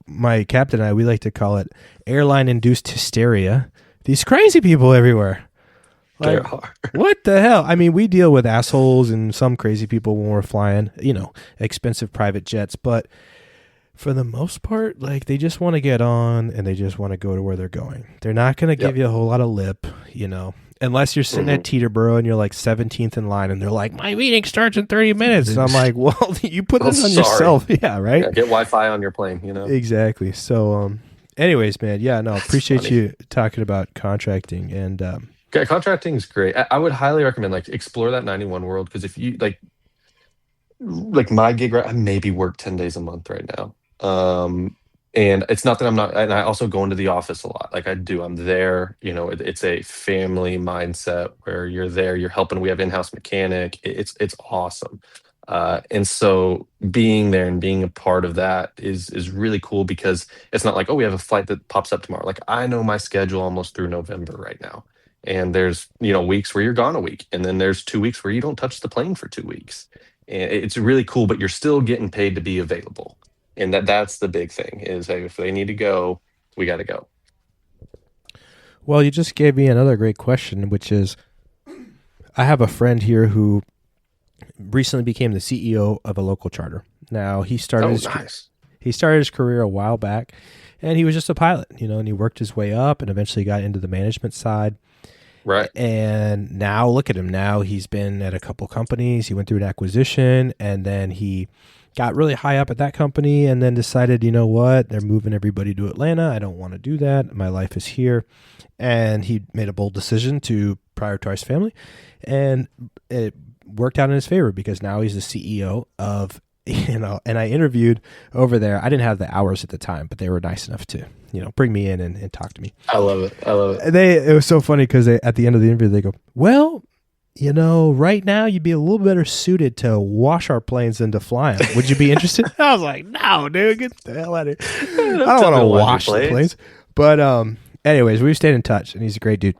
Speaker 3: my captain and I, we like to call it airline-induced hysteria. These crazy people everywhere. Like,
Speaker 2: They're hard.
Speaker 3: what the hell? I mean, we deal with assholes and some crazy people when we're flying, expensive private jets. But for the most part, like, they just want to get on and they just want to go to where they're going. They're not going to give
Speaker 2: Yep.
Speaker 3: you a whole lot of lip, unless you're sitting at Teterboro and you're like 17th in line and they're like, my meeting starts in 30 minutes. And I'm like, well, you put this on
Speaker 2: Sorry.
Speaker 3: yourself. Yeah, right?
Speaker 2: Yeah, get Wi-Fi on your plane,
Speaker 3: Exactly. So, anyways, man, yeah, no, appreciate
Speaker 2: funny.
Speaker 3: you talking about contracting. And
Speaker 2: Okay, contracting is great. I would highly recommend like explore that 91 world, because if you like my gig, right, I maybe work 10 days a month right now. And it's not that I'm not, and I also go into the office a lot. Like I do, I'm there, it's a family mindset where you're there, you're helping. We have in-house mechanic. It's awesome. And so being there and being a part of that is really cool, because it's not like, oh, we have a flight that pops up tomorrow. Like I know my schedule almost through November right now. And there's, weeks where you're gone a week, and then there's 2 weeks where you don't touch the plane for 2 weeks. And it's really cool, but you're still getting paid to be available. And that's the big thing is, hey, if they need to go, we got to go.
Speaker 3: well, you just gave me another great question, which is I have a friend here who recently became the CEO of a local charter. Now, he started
Speaker 2: Oh, nice.
Speaker 3: he started his career a while back, and he was just a pilot, and he worked his way up and eventually got into the management side.
Speaker 2: Right.
Speaker 3: And now look at him. Now he's been at a couple companies. He went through an acquisition, and then he got really high up at that company, and then decided, you know what, they're moving everybody to Atlanta. I don't want to do that. My life is here. And he made a bold decision to prioritize family, and it worked out in his favor, because now he's the CEO of, and I interviewed over there. I didn't have the hours at the time, but they were nice enough to, bring me in and talk to me.
Speaker 2: I love it. I love it.
Speaker 3: And it was so funny because at the end of the interview, they go, well, right now you'd be a little better suited to wash our planes than to fly them. Would you be interested? I was like, no, dude, get the hell out of here. I don't want to wash the planes. But anyways, we've stayed in touch, and he's a great dude.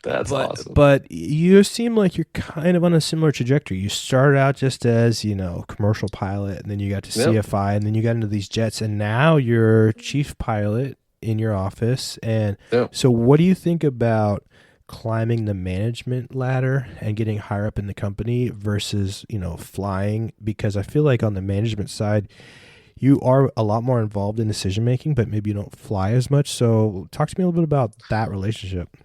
Speaker 2: That's awesome.
Speaker 3: But you seem like you're kind of on a similar trajectory. You started out just as, commercial pilot, and then you got to CFI, and then you got into these jets, and now you're chief pilot in your office. And so what do you think about climbing the management ladder and getting higher up in the company versus, flying? Because I feel like on the management side, you are a lot more involved in decision making, but maybe you don't fly as much. So talk to me a little bit about that relationship.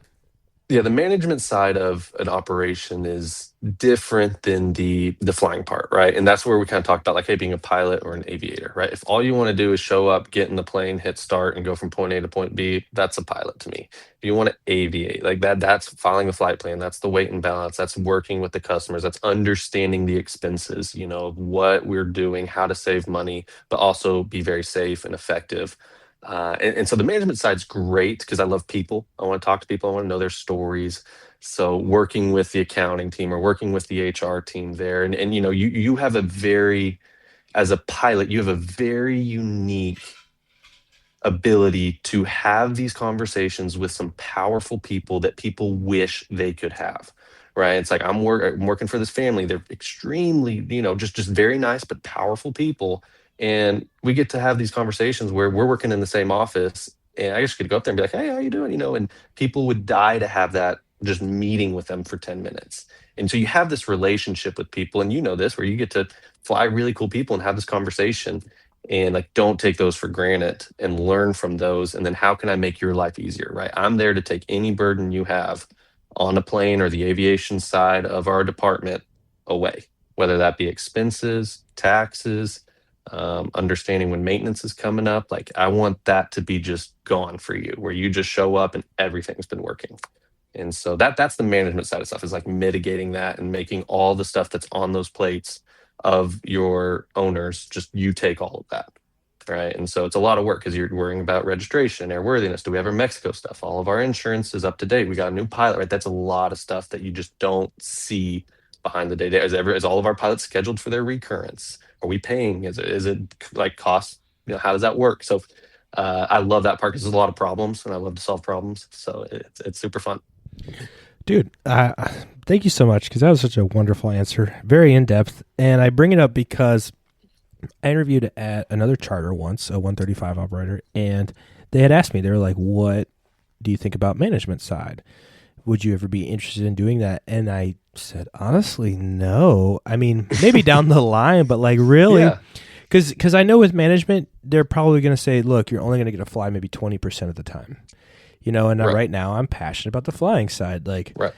Speaker 2: Yeah, the management side of an operation is different than the flying part, right? And that's where we kind of talked about like, hey, being a pilot or an aviator, right? If all you want to do is show up, get in the plane, hit start, and go from point A to point B, that's a pilot to me. If you want to aviate like that's filing a flight plan, that's the weight and balance, that's working with the customers, that's understanding the expenses, of what we're doing, how to save money, but also be very safe and effective. And so the management side's great because I love people. I want to talk to people. I want to know their stories. So working with the accounting team or working with the HR team there, and you have as a pilot, you have a very unique ability to have these conversations with some powerful people that people wish they could have. Right? It's like I'm working for this family. They're extremely, just very nice but powerful people. And we get to have these conversations where we're working in the same office And I just could go up there and be like, hey, how you doing? And people would die to have that just meeting with them for 10 minutes. And so you have this relationship with people, and this, where you get to fly really cool people and have this conversation, and like, don't take those for granted and learn from those. And then how can I make your life easier, right? I'm there to take any burden you have on a plane or the aviation side of our department away, whether that be expenses, taxes, understanding when maintenance is coming up. Like, I want that to be just gone for you, where you just show up and everything's been working. And so that's the management side of stuff, is like mitigating that and making all the stuff that's on those plates of your owners, just you take all of that. Right. And so it's a lot of work, because you're worrying about registration, airworthiness. Do we have our Mexico stuff? All of our insurance is up to date. We got a new pilot, right? That's a lot of stuff that you just don't see behind the day. Is all of our pilots scheduled for their recurrence? Are we paying? Is it like cost? How does that work? So I love that part, because there's a lot of problems, and I love to solve problems. So it's super fun.
Speaker 3: Dude, thank you so much, because that was such a wonderful answer. Very in-depth. And I bring it up because I interviewed at another charter once, a 135 operator, and they had asked me, they were like, what do you think about management side? Would you ever be interested in doing that? And I said, honestly, no. I mean, maybe down the line, but like, really?
Speaker 2: Yeah.
Speaker 3: Because I know with management, they're probably going to say, look, you're only going to get to fly maybe 20% of the time. And right now I'm passionate about the flying side. Like,
Speaker 2: right.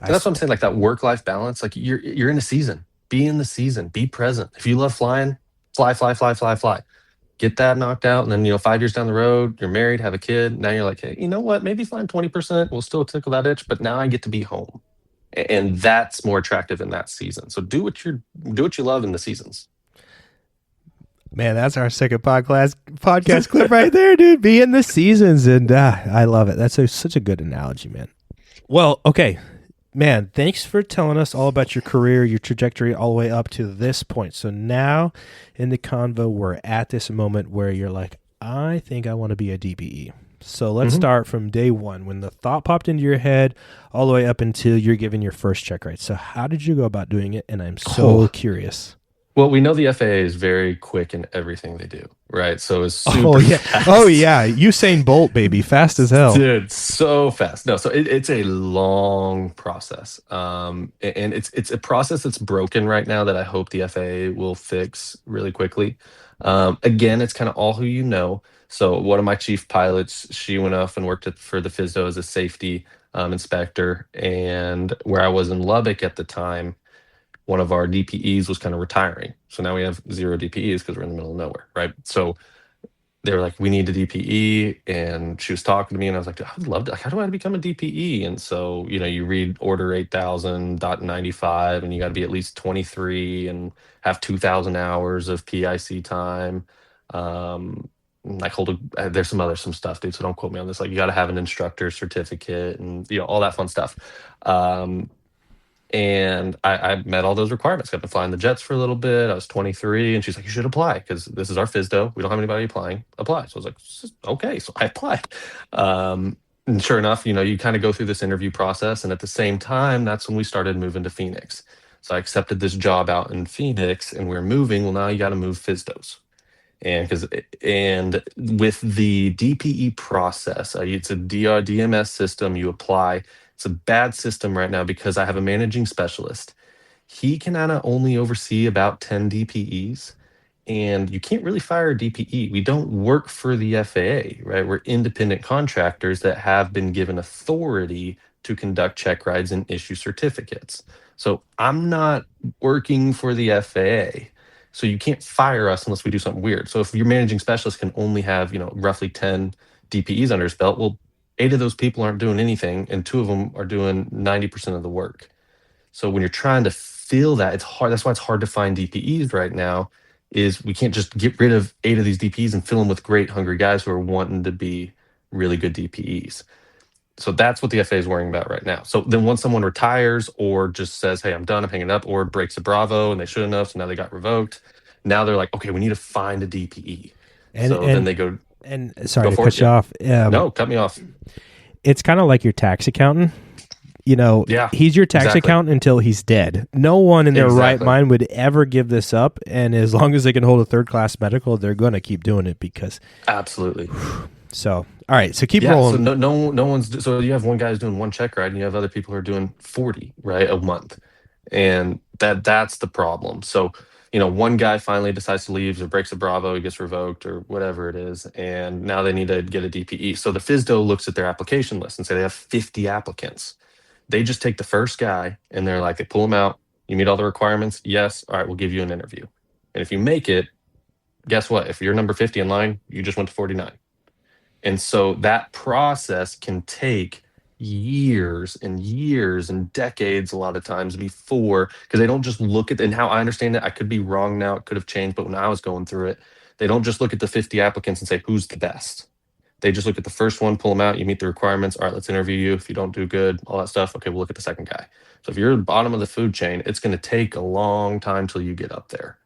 Speaker 2: And that's what I'm saying. Like, that work-life balance, like, you're in a season. Be in the season. Be present. If you love flying, fly. Get that knocked out. And then, 5 years down the road, you're married, have a kid. Now you're like, hey, you know what? Maybe flying 20% will still tickle that itch, but now I get to be home. And that's more attractive in that season. So do what you love in the seasons.
Speaker 3: Man, that's our second podcast clip right there, dude. Be in the seasons. And I love it. That's such a good analogy, man. Well, okay. Man, thanks for telling us all about your career, your trajectory all the way up to this point. So now in the convo, we're at this moment where you're like, I think I want to be a D.P.E. So let's start from day one, when the thought popped into your head, all the way up until you're given your first check ride. So how did you go about doing it? And I'm so curious.
Speaker 2: Well, we know the FAA is very quick in everything they do, right? So it's super fast.
Speaker 3: Oh, yeah. Usain Bolt, baby. Fast as hell.
Speaker 2: Dude, so fast. No, so it's a long process. And it's a process that's broken right now that I hope the FAA will fix really quickly. Again, it's kind of all who you know. So one of my chief pilots, she went off and worked for the FSDO as a safety inspector. And where I was in Lubbock at the time, one of our D.P.Es was kind of retiring. So now we have 0 D.P.Es because we're in the middle of nowhere, right? So they were like, we need a D.P.E. And she was talking to me, and I was like, I would love to. Like, how do I become a D.P.E.? And so, you read Order 8000.95, and you got to be at least 23 and have 2,000 hours of PIC time. Like, there's some stuff, dude. So don't quote me on this. Like, you got to have an instructor certificate and, all that fun stuff. And I met all those requirements. Got to fly in the jets for a little bit. I was 23, and she's like, you should apply, because this is our FSDO. We don't have anybody applying. Apply. So I was like, okay. So I applied. And sure enough, you kind of go through this interview process. And at the same time, that's when we started moving to Phoenix. So I accepted this job out in Phoenix, and we're moving. Well, now you got to move FSDOs. And with the D.P.E. process, it's a DMS system. You apply. It's a bad system right now, because I have a managing specialist. He can only oversee about 10 D.P.Es, and you can't really fire a D.P.E. We don't work for the FAA, right? We're independent contractors that have been given authority to conduct check rides and issue certificates. So I'm not working for the FAA. So you can't fire us unless we do something weird. So if your managing specialist can only have, roughly 10 D.P.Es under his belt, well, 8 of those people aren't doing anything, and 2 of them are doing 90% of the work. So when you're trying to fill that, it's hard. That's why it's hard to find D.P.Es right now, is we can't just get rid of 8 of these D.P.Es and fill them with great, hungry guys who are wanting to be really good D.P.Es. So that's what the FAA is worrying about right now. So then once someone retires, or just says, hey, I'm done, I'm hanging up, or breaks a Bravo and they shouldn't have, so now they got revoked. Now they're like, okay, we need to find a D.P.E. Then they go.
Speaker 3: And sorry to cut you off.
Speaker 2: No, cut me off.
Speaker 3: It's kind of like your tax accountant. He's your tax accountant until he's dead. No one in their right mind would ever give this up. And as long as they can hold a 3rd-class medical, they're going to keep doing it, because.
Speaker 2: Absolutely.
Speaker 3: So, all right. So keep
Speaker 2: Yeah, so
Speaker 3: rolling.
Speaker 2: no one's so you have one guy who's doing one check ride and you have other people who are doing 40, right, a month. And that's the problem. So, one guy finally decides to leave or breaks a Bravo, he gets revoked or whatever it is, and now they need to get a DPE. So the FSDO looks at their application list and say they have 50 applicants. They just take the first guy and they're like, they pull him out. You meet all the requirements? Yes. All right, we'll give you an interview. And if you make it, guess what? If you're number 50 in line, you just went to 49. And so that process can take years and years and decades a lot of times before, because they don't just look at, and how I understand it, I could be wrong now, it could have changed, but when I was going through it, they don't just look at the 50 applicants and say, who's the best? They just look at the first one, pull them out, you meet the requirements. All right, let's interview you. If you don't do good, all that stuff, okay, we'll look at the second guy. So if you're at the bottom of the food chain, it's going to take a long time till you get up there.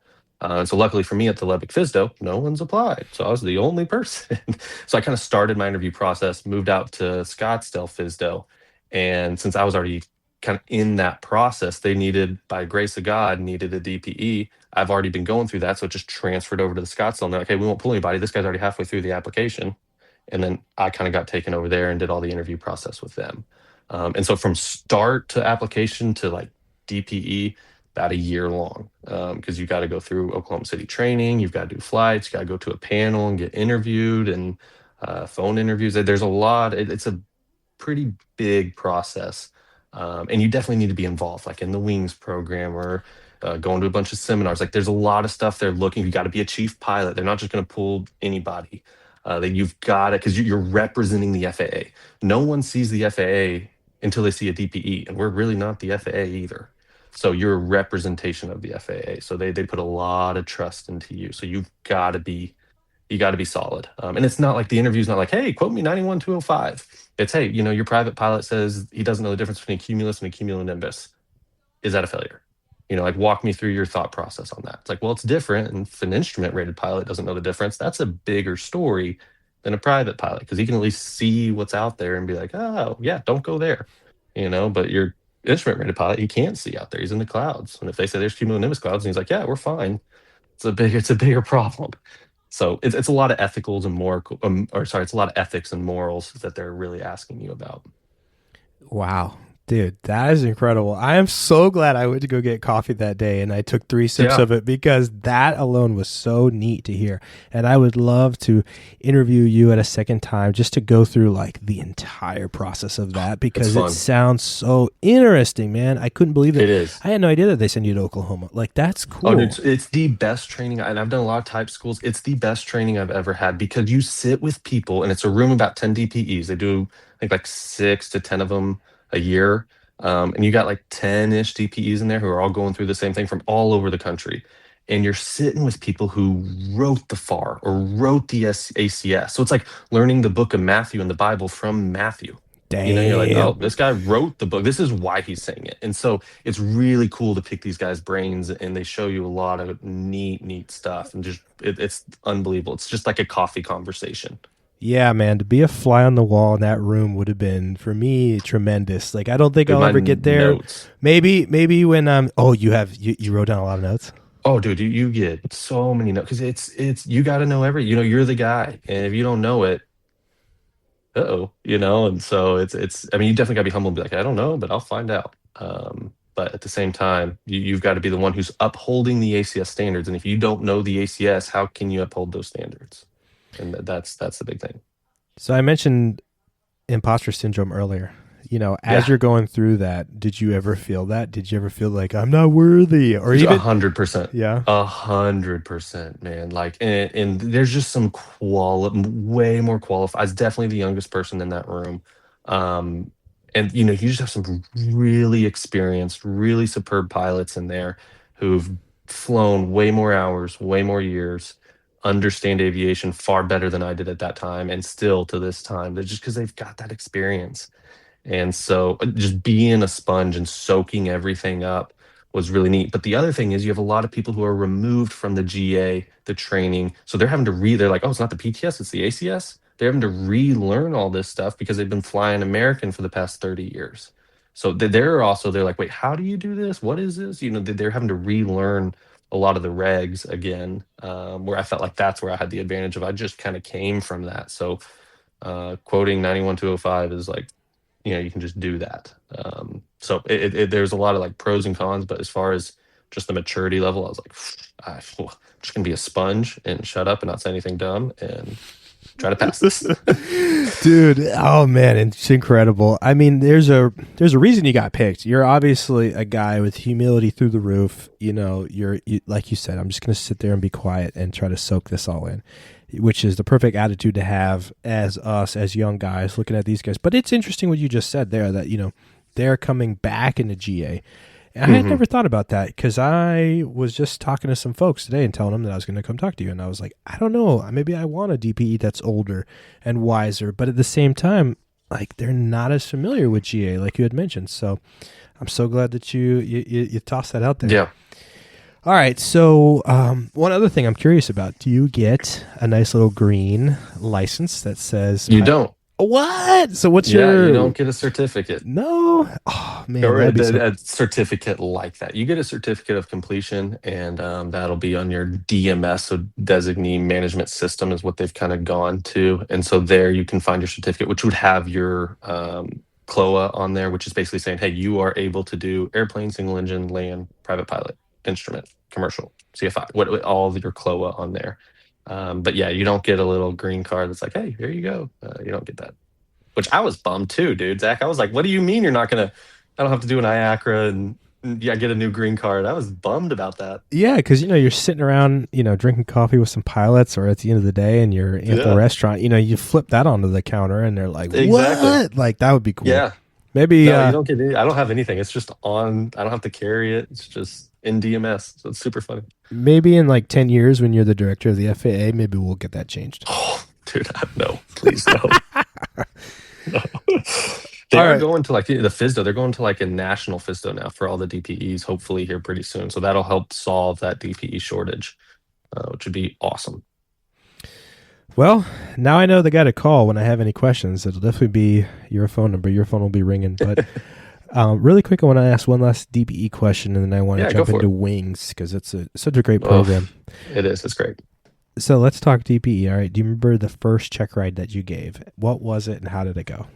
Speaker 2: So luckily for me at the Levick FSDO, no one's applied. So I was the only person. So I kind of started my interview process, moved out to Scottsdale FSDO. And since I was already kind of in that process, they needed, by grace of God, needed a DPE. I've already been going through that. So it just transferred over to the Scottsdale. And they're like, okay, we won't pull anybody. This guy's already halfway through the application. And then I kind of got taken over there and did all the interview process with them. And so from start to application to like DPE, about a year long, because you got to go through Oklahoma City training, you've got to do flights, you got to go to a panel and get interviewed and phone interviews. There's a lot. It's a pretty big process. And you definitely need to be involved, like in the W.I.N.G.S program or going to a bunch of seminars. Like there's a lot of stuff they're looking. You got to be a chief pilot. They're not just going to pull anybody. That you've got to, because you're representing the FAA. No one sees the FAA until they see a DPE, and we're really not the FAA either. So you're a representation of the FAA. So they put a lot of trust into you. So you got to be solid. And it's not like the interview's not like, hey, quote me 91,205. It's, hey, your private pilot says he doesn't know the difference between a cumulus and a cumulonimbus. Is that a failure? Like walk me through your thought process on that. It's like, well, it's different. And if an instrument rated pilot doesn't know the difference, that's a bigger story than a private pilot, because he can at least see what's out there and be like, oh, yeah, don't go there. But your instrument rated pilot, he can't see out there. He's in the clouds. And if they say there's cumulonimbus clouds, and he's like, yeah, we're fine. It's a bigger problem. So it's a lot of ethicals and it's a lot of ethics and morals that they're really asking you about.
Speaker 3: Wow. Dude, that is incredible. I am so glad I went to go get coffee that day and I took 3 sips
Speaker 2: Yeah.
Speaker 3: of it, because that alone was so neat to hear. And I would love to interview you at a second time just to go through like the entire process of that, because it
Speaker 2: fun.
Speaker 3: sounds so interesting, man. I couldn't believe it.
Speaker 2: It is.
Speaker 3: I had no idea that they send you to Oklahoma. Like, that's cool.
Speaker 2: Oh, dude, it's the best training, and I've done a lot of type schools. It's the best training I've ever had, because you sit with people, and it's a room about 10 DPEs. They do, I think, like 6 to 10 of them a year, and you got like 10-ish DPEs in there who are all going through the same thing from all over the country. And you're sitting with people who wrote the FAR or wrote the ACS. So it's like learning the book of Matthew in the Bible from Matthew. You're like, oh,
Speaker 3: Damn.
Speaker 2: this guy wrote the book. This is why he's saying it. And so it's really cool to pick these guys' brains, and they show you a lot of neat stuff. And just it's unbelievable. It's just like a coffee conversation.
Speaker 3: Yeah, man, to be a fly on the wall in that room would have been, for me, tremendous. Like, I don't think
Speaker 2: Dude,
Speaker 3: I'll
Speaker 2: my
Speaker 3: ever get there.
Speaker 2: notes.
Speaker 3: Maybe when you wrote down a lot of notes.
Speaker 2: Oh, dude, you get so many notes, because it's you got to know you're the guy, and if you don't know it, and so it's. I mean, you definitely got to be humble and be like, I don't know, but I'll find out. But at the same time, you've got to be the one who's upholding the ACS standards, and if you don't know the ACS, how can you uphold those standards? And that's the big thing.
Speaker 3: So I mentioned imposter syndrome earlier. As
Speaker 2: Yeah.
Speaker 3: you're going through that, did you ever feel that? Did you ever feel like I'm not worthy, or even
Speaker 2: 100%?
Speaker 3: Yeah.
Speaker 2: 100%, man. Like, and there's just some way more qualified. I was definitely the youngest person in that room. And you just have some really experienced, really superb pilots in there who've flown way more hours, way more years, understand aviation far better than I did at that time, and still to this time. They're just because they've got that experience. And so just being a sponge and soaking everything up was really neat. But the other thing is you have a lot of people who are removed from the GA, the training. So they're having to they're like, oh, it's not the PTS, it's the ACS. They're having to relearn all this stuff because they've been flying American for the past 30 years. So they're like, wait, how do you do this? What is this? They're having to relearn a lot of the regs again, where I felt like that's where I had the advantage of. I just kind of came from that. So Quoting 91205 is like, you can just do that. So there's a lot of like pros and cons, but as far as just the maturity level, I was like, I'm just gonna be a sponge and shut up and not say anything dumb and try to pass this.
Speaker 3: Dude, oh man, it's incredible. I mean, there's a reason you got picked. You're obviously a guy with humility through the roof. Like you said, I'm just going to sit there and be quiet and try to soak this all in, which is the perfect attitude to have as us as young guys looking at these guys. But it's interesting what you just said there, that they're coming back into GA. And I had never thought about that, because I was just talking to some folks today and telling them that I was going to come talk to you. And I was like, I don't know, maybe I want a D.P.E that's older and wiser. But at the same time, like, they're not as familiar with GA like you had mentioned. So I'm so glad that you tossed that out there.
Speaker 2: Yeah.
Speaker 3: All right. So one other thing I'm curious about, do you get a nice little green license that says...
Speaker 2: You don't.
Speaker 3: What? So what's
Speaker 2: you don't get a certificate.
Speaker 3: No? Oh, man.
Speaker 2: Or
Speaker 3: that'd be
Speaker 2: a certificate like that. You get a certificate of completion, and that'll be on your DMS, so designee management system is what they've kind of gone to. And so there you can find your certificate, which would have your CLOA on there, which is basically saying, hey, you are able to do airplane, single engine, land, private pilot, instrument, commercial, CFI, all of your CLOA on there. But yeah, you don't get a little green card that's like, hey, here you go. You don't get that. Which I was bummed too, dude. Zach, I was like, what do you mean you're not going to, I don't have to do an IACRA and get a new green card. I was bummed about that.
Speaker 3: Yeah, because you're sitting around, drinking coffee with some pilots, or at the end of the day, and you're at the restaurant. You flip that onto the counter, and they're like, "What?" Like, that would be cool.
Speaker 2: Yeah,
Speaker 3: maybe.
Speaker 2: No, you don't get any. I don't have anything. It's just on. I don't have to carry it. It's just in DMS. So it's super funny.
Speaker 3: Maybe in like 10 years, when you're the director of the FAA, maybe we'll get that changed.
Speaker 2: Oh, dude, no, please no. No. They are going to like the FISDO. They're going to like a national FISDO now for all the DPEs, hopefully here pretty soon. So that'll help solve that DPE shortage, which would be awesome.
Speaker 3: Well, now I know the guy to call when I have any questions. It'll definitely be your phone number. Your phone will be ringing. But really quick, I want to ask one last DPE question, and then I want to jump into W.I.N.G.S, because it's such a great program.
Speaker 2: It is. It's great.
Speaker 3: So let's talk DPE. All right. Do you remember the first check ride that you gave? What was it, and how did it go?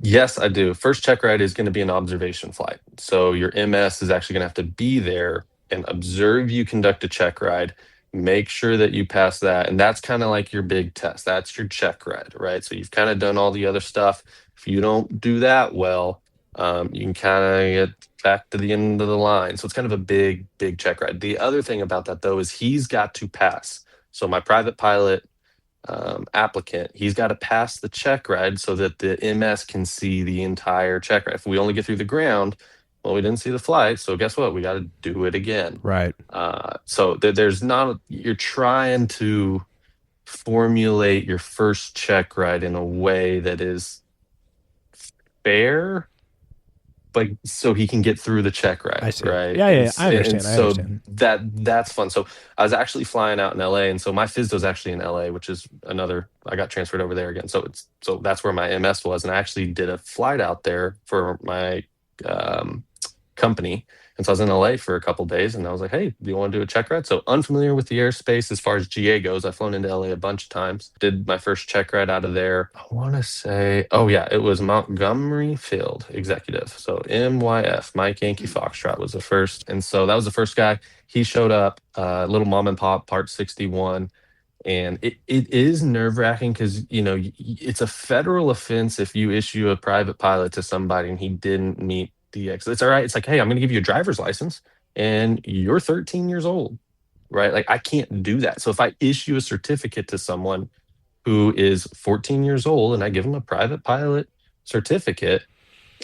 Speaker 2: Yes, I do. First check ride is going to be an observation flight. So your MS is actually going to have to be there and observe you conduct a check ride, make sure that you pass that. And that's kind of like your big test. That's your check ride, right? So you've kind of done all the other stuff. If you don't do that well, you can kind of get back to the end of the line. So it's kind of a big check ride. The other thing about that, though, is he's got to pass. So my private pilot applicant, he's got to pass the check ride so that the MS can see the entire check ride. If we only get through the ground, well, we didn't see the flight, so guess what? We got to do it again.
Speaker 3: Right.
Speaker 2: So there's not, you're trying to formulate your first check ride in a way that is fair, like so he can get through the check ride.
Speaker 3: I see.
Speaker 2: Right?
Speaker 3: Yeah, I understand.
Speaker 2: So that's fun. So I was actually flying out in LA, and so my FISDO's actually in LA, which is another. I got transferred over there again. So that's where my MS was, and I actually did a flight out there for my company. And so I was in LA for a couple of days, and I was like, hey, do you want to do a check ride? So unfamiliar with the airspace as far as GA goes. I've flown into LA a bunch of times. Did my first check ride out of there. I want to say, it was Montgomery Field Executive. So MYF, Mike Yankee Foxtrot was the first. And so that was the first guy. He showed up, little mom and pop, Part 61. And it is nerve-wracking because, it's a federal offense if you issue a private pilot to somebody and he didn't meet the X. It's all right. It's like, hey, I'm going to give you a driver's license and you're 13 years old, right? Like, I can't do that. So if I issue a certificate to someone who is 14 years old and I give him a private pilot certificate,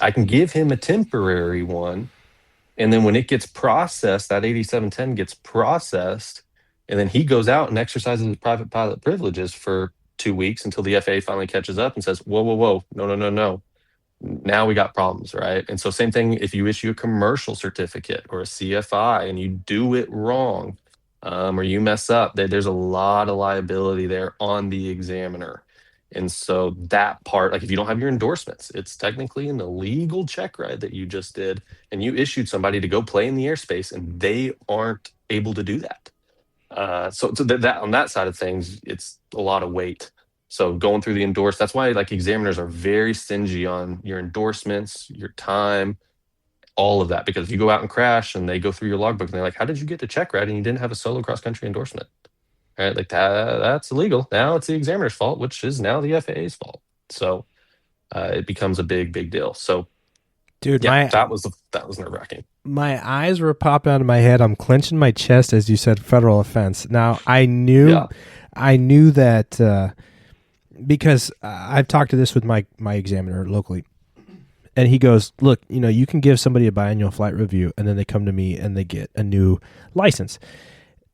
Speaker 2: I can give him a temporary one. And then when it gets processed, that 8710 gets processed, and then he goes out and exercises his private pilot privileges for 2 weeks until the FAA finally catches up and says, whoa, no. Now we got problems, right? And so same thing if you issue a commercial certificate or a CFI and you do it wrong, or you mess up, there's a lot of liability there on the examiner. And so that part, like if you don't have your endorsements, it's technically an illegal check ride that you just did, and you issued somebody to go play in the airspace and they aren't able to do that. So that on that side of things, it's a lot of weight. So going through the that's why like examiners are very stingy on your endorsements, your time, all of that. Because if you go out and crash and they go through your logbook and they're like, how did you get to check ride and you didn't have a solo cross country endorsement? Right? Like that's illegal. Now it's the examiner's fault, which is now the FAA's fault. So it becomes a big deal. So
Speaker 3: Dude,
Speaker 2: yeah, that was nerve wracking.
Speaker 3: My eyes were popping out of my head. I'm clenching my chest as you said federal offense. Now I knew that because I've talked to this with my examiner locally, and he goes, "Look, you can give somebody a biannual flight review, and then they come to me and they get a new license.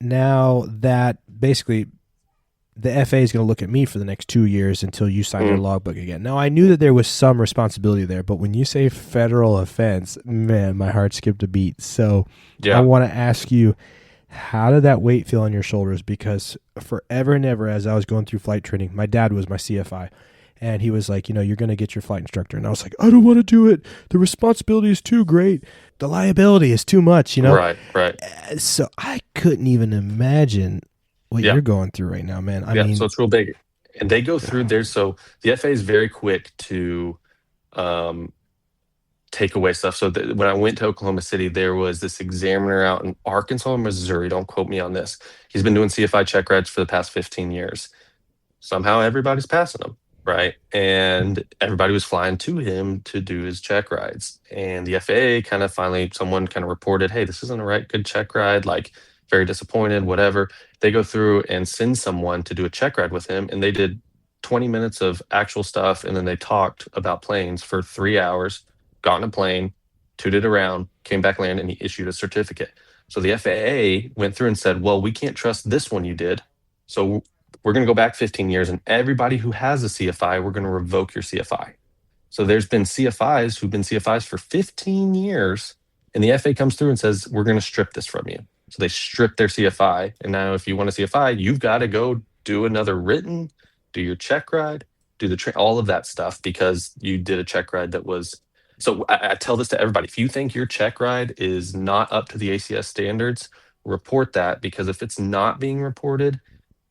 Speaker 3: Now that basically the FAA is going to look at me for the next 2 years until you sign your logbook again." Now, I knew that there was some responsibility there, but when you say federal offense, man, my heart skipped a beat. So I want to ask you, how did that weight feel on your shoulders? Because forever and ever, as I was going through flight training, my dad was my CFI, and he was like, you're going to get your flight instructor. And I was like, I don't want to do it. The responsibility is too great. The liability is too much,
Speaker 2: Right.
Speaker 3: So I couldn't even imagine what you're going through right now, man. I mean,
Speaker 2: so it's real big. And they go through there. So the FAA is very quick to take away stuff. So when I went to Oklahoma City, there was this examiner out in Arkansas, Missouri. Don't quote me on this. He's been doing CFI check rides for the past 15 years. Somehow everybody's passing him, right? And everybody was flying to him to do his check rides. And the FAA someone kind of reported, hey, this isn't a good check ride, like very disappointed, whatever. They go through and send someone to do a check ride with him. And they did 20 minutes of actual stuff. And then they talked about planes for 3 hours, got in a plane, tooted around, came back, landed, and he issued a certificate. So the FAA went through and said, well, we can't trust this one you did. So we're going to go back 15 years, and everybody who has a CFI, we're going to revoke your CFI. So there's been CFIs who've been CFIs for 15 years, and the FAA comes through and says, we're going to strip this from you. So they strip their CFI. And now if you want a CFI, you've got to go do another written, do your check ride, do all of that stuff because you did a check ride that was. So I tell this to everybody. If you think your check ride is not up to the ACS standards, report that, because if it's not being reported,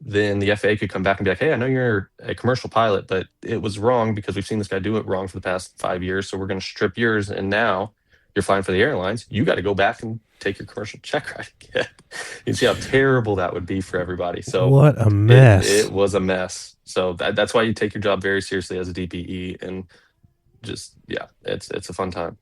Speaker 2: then the FAA could come back and be like, hey, I know you're a commercial pilot, but it was wrong because we've seen this guy do it wrong for the past 5 years. So we're going to strip yours. And now you're flying for the airlines. You got to go back and take your commercial check ride again. You see how terrible that would be for everybody. So
Speaker 3: what a mess.
Speaker 2: It was a mess. So that's why you take your job very seriously as a D.P.E. and just, it's a fun time.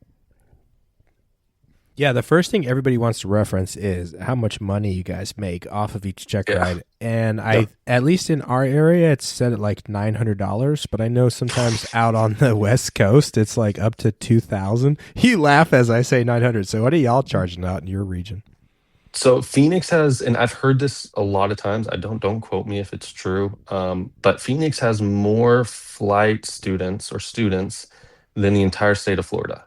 Speaker 3: Yeah, the first thing everybody wants to reference is how much money you guys make off of each check ride. And at least in our area, it's set at like $900, but I know sometimes out on the West Coast, it's like up to $2,000. You laugh as I say 900. So what are y'all charging out in your region?
Speaker 2: So Phoenix has, and I've heard this a lot of times, don't quote me if it's true, but Phoenix has more flight students than the entire state of Florida.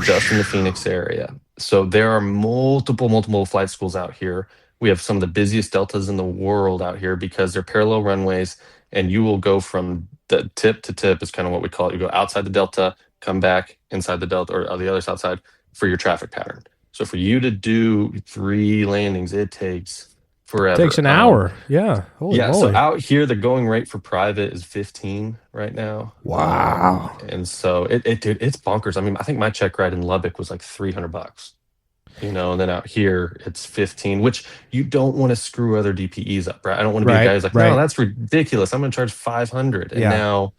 Speaker 2: Just in the Phoenix area. So there are multiple flight schools out here. We have some of the busiest deltas in the world out here because they're parallel runways, and you will go from the tip to tip is kind of what we call it. You go outside the delta, come back inside the delta, or the other side for your traffic pattern. So for you to do 3 landings, it takes forever.
Speaker 3: It takes an hour. Yeah. Holy moly.
Speaker 2: So out here, the going rate for private is 15 right now.
Speaker 3: Wow.
Speaker 2: And so dude, it's bonkers. I mean, I think my check ride in Lubbock was like $300, and then out here it's 15, which you don't want to screw other DPEs up, right? I don't want to be a guy who's like, no, that's ridiculous. I'm going to charge 500. And now,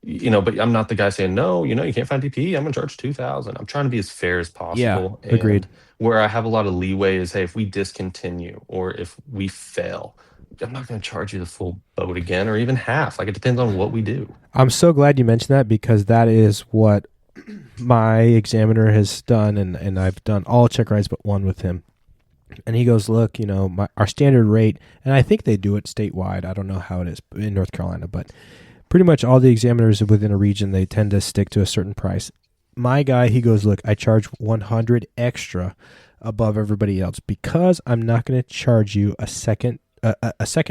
Speaker 2: but I'm not the guy saying, no, you can't find DPE. I'm going to charge 2,000. I'm trying to be as fair as possible.
Speaker 3: Yeah, agreed.
Speaker 2: Where I have a lot of leeway is, hey, if we discontinue or if we fail, I'm not going to charge you the full boat again or even half. Like, it depends on what we do.
Speaker 3: I'm so glad you mentioned that because that is what my examiner has done, and I've done all check rides but one with him. And he goes, look, our standard rate, and I think they do it statewide. I don't know how it is in North Carolina, but pretty much all the examiners within a region, they tend to stick to a certain price. My guy, he goes, look, I charge 100 extra above everybody else because I'm not going to charge you a second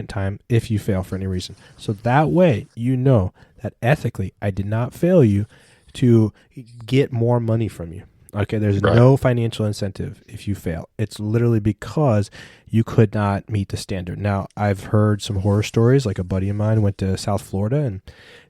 Speaker 3: time if you fail for any reason. So that way, that ethically I did not fail you to get more money from you. Okay, there's
Speaker 2: Right.
Speaker 3: no financial incentive if you fail. It's literally because you could not meet the standard. Now, I've heard some horror stories. Like a buddy of mine went to South Florida and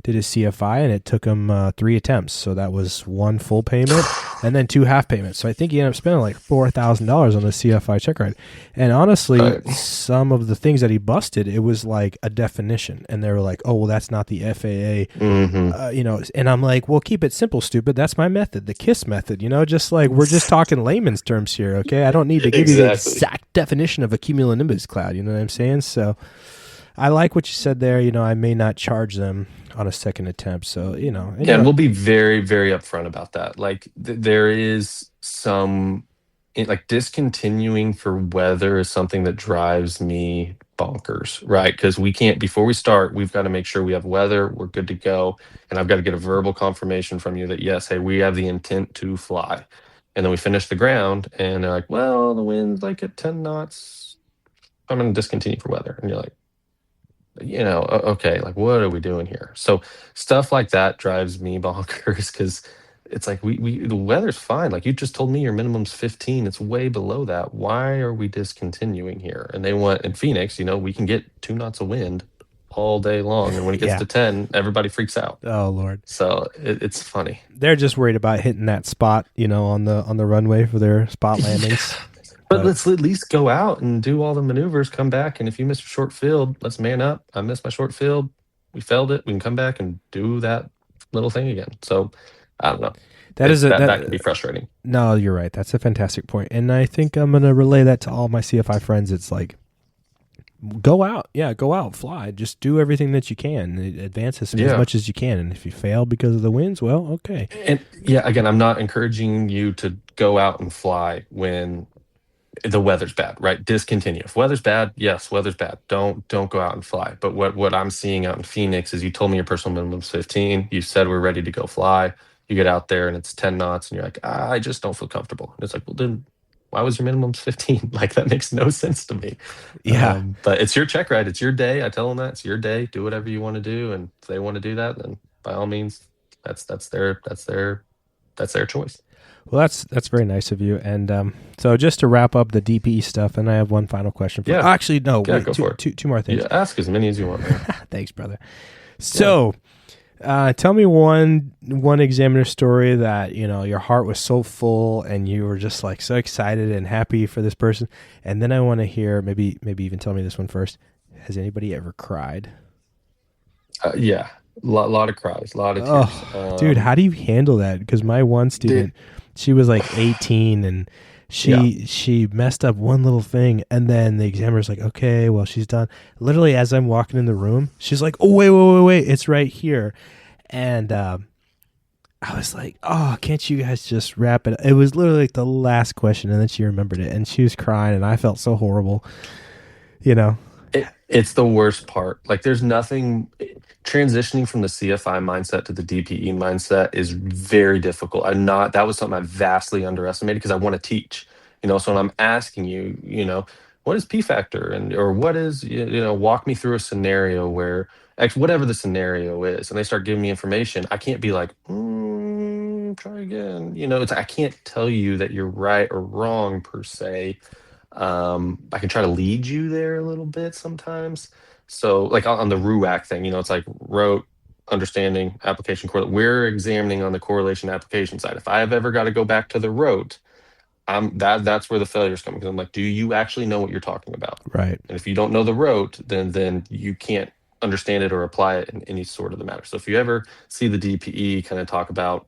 Speaker 3: did his CFI, and it took him 3 attempts. So that was 1 full payment and then 2 half payments. So I think he ended up spending like $4,000 on the CFI check ride. And honestly,
Speaker 2: Right.
Speaker 3: some of the things that he busted, it was like a definition, and they were like, "Oh, well, that's not the FAA."
Speaker 2: Hmm.
Speaker 3: And I'm like, well, keep it simple, stupid. That's my method, the KISS method. Just like we're just talking layman's terms here, okay? I don't need to give you the
Speaker 2: Exactly.
Speaker 3: exact definition of a cumulonimbus cloud. You know what I'm saying? So I like what you said there. I may not charge them on a second attempt. So
Speaker 2: Yeah, and we'll be very, very upfront about that. Like there is like discontinuing for weather is something that drives me bonkers, right? Because we can't, before we start, we've got to make sure we have weather, we're good to go, and I've got to get a verbal confirmation from you that yes, hey, we have the intent to fly. And then we finish the ground, and they're like, well, the wind's like at 10 knots. I'm going to discontinue for weather, and you're like, okay, like what are we doing here? So stuff like that drives me bonkers because it's like the weather's fine. Like you just told me your minimum's 15. It's way below that. Why are we discontinuing here? And they want in Phoenix, we can get 2 knots of wind all day long. And when it gets
Speaker 3: yeah.
Speaker 2: to 10, everybody freaks out.
Speaker 3: Oh Lord,
Speaker 2: So it's funny.
Speaker 3: they're just worried about hitting that spot, on the runway for their spot landings.
Speaker 2: But let's at least go out and do all the maneuvers, come back. And if you miss a short field, let's man up. I missed my short field. We failed it. We can come back and do that little thing again. So I don't know. That can be frustrating.
Speaker 3: No, you're right. That's a fantastic point. And I think I'm going to relay that to all my CFI friends. It's like, go out. Yeah, go out, fly. Just do everything that you can. Advance as much as you can. And if you fail because of the winds, well, okay.
Speaker 2: And yeah, again, I'm not encouraging you to go out and fly when the weather's bad, right? Discontinue. If weather's bad, yes, weather's bad. Don't go out and fly. But what I'm seeing out in Phoenix is you told me your personal minimum's 15. You said we're ready to go fly. You get out there and it's 10 knots and you're like, I just don't feel comfortable. And it's like, well, then why was your minimum's 15? Like that makes no sense to me.
Speaker 3: Yeah.
Speaker 2: But it's your check ride. It's your day. I tell them that it's your day. Do whatever you want to do. And if they want to do that, then by all means, that's their choice.
Speaker 3: Well, that's very nice of you. And so just to wrap up the DPE stuff, and I have one final question for you. Actually, no,
Speaker 2: Yeah,
Speaker 3: wait,
Speaker 2: go for it.
Speaker 3: Two more things.
Speaker 2: Yeah, ask as many as you want, man.
Speaker 3: Thanks, brother. So tell me one examiner story that, your heart was so full and you were just like so excited and happy for this person. And then I want to hear, maybe even tell me this one first. Has anybody ever cried?
Speaker 2: Yeah. Lot of cries, a lot of tears.
Speaker 3: Oh, dude, how do you handle that? Because my one student, she was like 18 and she messed up one little thing, and then the examiner's like, okay, well, she's done. Literally, as I'm walking in the room, she's like, oh, wait, it's right here. And I was like, oh, can't you guys just wrap it? It was literally like the last question, and then she remembered it, and she was crying, and I felt so horrible,
Speaker 2: It's the worst part. Like, there's nothing. Transitioning from the CFI mindset to the DPE mindset is very difficult. That was something I vastly underestimated because I want to teach. So when I'm asking you, what is P factor or what is, walk me through a scenario where whatever the scenario is, and they start giving me information, I can't be like, try again. I can't tell you that you're right or wrong per se. I can try to lead you there a little bit sometimes. So like on the RUAC thing, it's like rote, understanding, application, correlate. We're examining on the correlation application side. If I have ever got to go back to the rote, that's where the failure's coming. Because I'm like, do you actually know what you're talking about?
Speaker 3: Right.
Speaker 2: And if you don't know the rote, then you can't understand it or apply it in any sort of the matter. So if you ever see the DPE kind of talk about,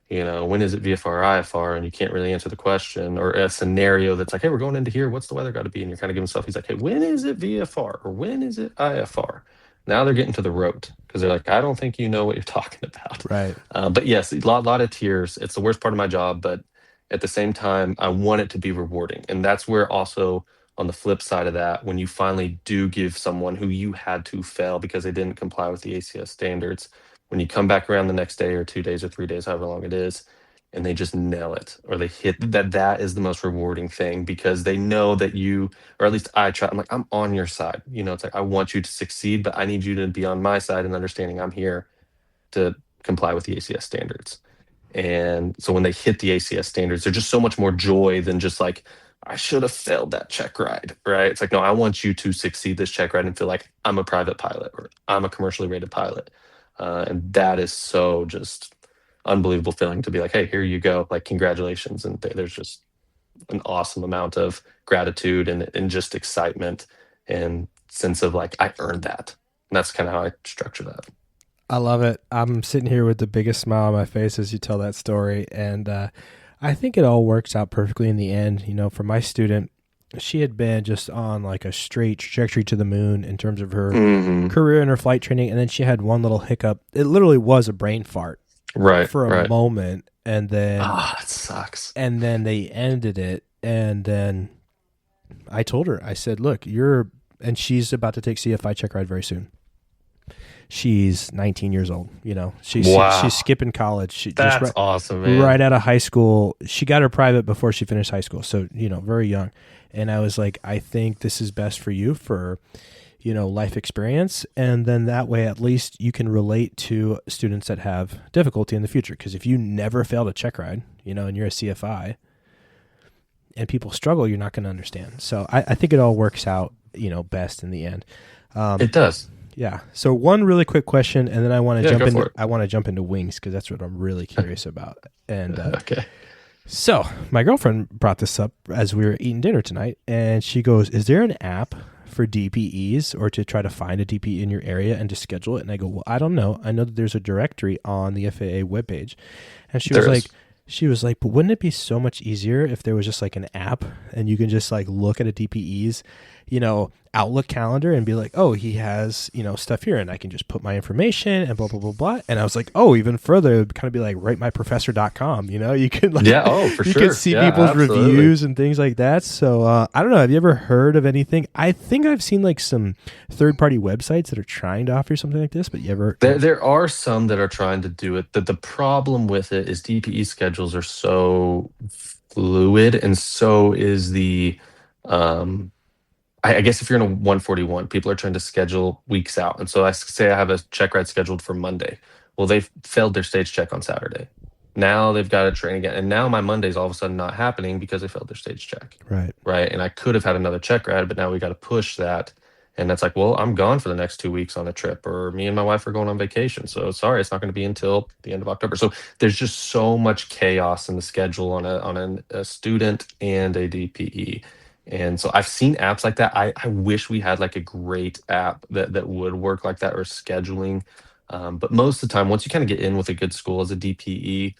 Speaker 2: when is it VFR or IFR, and you can't really answer the question, or a scenario that's like, hey, we're going into here, what's the weather got to be? And you're kind of giving stuff. He's like, hey, when is it VFR or when is it IFR? Now they're getting to the rote because they're like, I don't think you know what you're talking about.
Speaker 3: Right.
Speaker 2: But yes, a lot of tears. It's the worst part of my job, but at the same time, I want it to be rewarding. And that's where also on the flip side of that, when you finally do give someone who you had to fail because they didn't comply with the ACS standards, when you come back around the next day or 2 days or 3 days, however long it is, and they just nail it or they hit that is the most rewarding thing because they know that you, or at least I try, I'm like, I'm on your side. It's like, I want you to succeed, but I need you to be on my side and understanding I'm here to comply with the ACS standards. And so when they hit the ACS standards, they're just so much more joy than just like, I should have failed that check ride, right? It's like, no, I want you to succeed this check ride and feel like I'm a private pilot or I'm a commercially rated pilot. And that is so just unbelievable feeling to be like, hey, here you go, like congratulations. And there's just an awesome amount of gratitude and just excitement and sense of like, I earned that. And that's kind of how I structure that.
Speaker 3: I love it. I'm sitting here with the biggest smile on my face as you tell that story. And I think it all works out perfectly in the end. You know, for my student, she had been just on like a straight trajectory to the moon in terms of her career and her flight training. And then she had one little hiccup. It literally was a brain fart for a moment. And then,
Speaker 2: it sucks.
Speaker 3: And then they ended it. And then I told her, I said, look, and she's about to take CFI check ride very soon. She's 19 years old. You know, she's skipping college.
Speaker 2: That's awesome, man.
Speaker 3: Right out of high school. She got her private before she finished high school. So, you know, very young. And I was like, I think this is best for you for, you know, life experience. And then that way, at least you can relate to students that have difficulty in the future. Because if you never failed a check ride, you know, and you're a CFI and people struggle, you're not going to understand. So I think it all works out, you know, best in the end.
Speaker 2: It does.
Speaker 3: Yeah. So one really quick question, and then I want to jump into wings because that's what I'm really curious about. And
Speaker 2: okay.
Speaker 3: So my girlfriend brought this up as we were eating dinner tonight, and she goes, "Is there an app for DPEs or to try to find a DPE in your area and to schedule it?" And I go, "Well, I don't know. I know that there's a directory on the FAA webpage," and she was like, "But wouldn't it be so much easier if there was just like an app and you can just like look at a DPE's, you know, Outlook calendar and be like, oh, he has, you know, stuff here and I can just put my information and blah, blah, blah, blah." And I was like, oh, even further, it would kind of be like ratemyprofessor.com, you know, you could like,
Speaker 2: for
Speaker 3: you
Speaker 2: sure.
Speaker 3: could see people's reviews and things like that. So I don't know. Have you ever heard of anything? I think I've seen like some third-party websites that are trying to offer something like this, but you ever?
Speaker 2: There are some that are trying to do it. The problem with it is DPE schedules are so fluid, and so is the I guess if you're in a 141, people are trying to schedule weeks out. And so I say I have a check ride scheduled for Monday. Well, they've failed their stage check on Saturday. Now they've got to train again. And now my Monday's all of a sudden not happening because they failed their stage check. Right. And I could have had another check ride, but now we got to push that. And that's like, well, I'm gone for the next 2 weeks on a trip, or me and my wife are going on vacation. So sorry, it's not going to be until the end of October. So there's just so much chaos in the schedule on a student and a DPE. And so I've seen apps like that. I wish we had like a great app that would work like that, or scheduling. But most of the time, once you kind of get in with a good school as a DPE,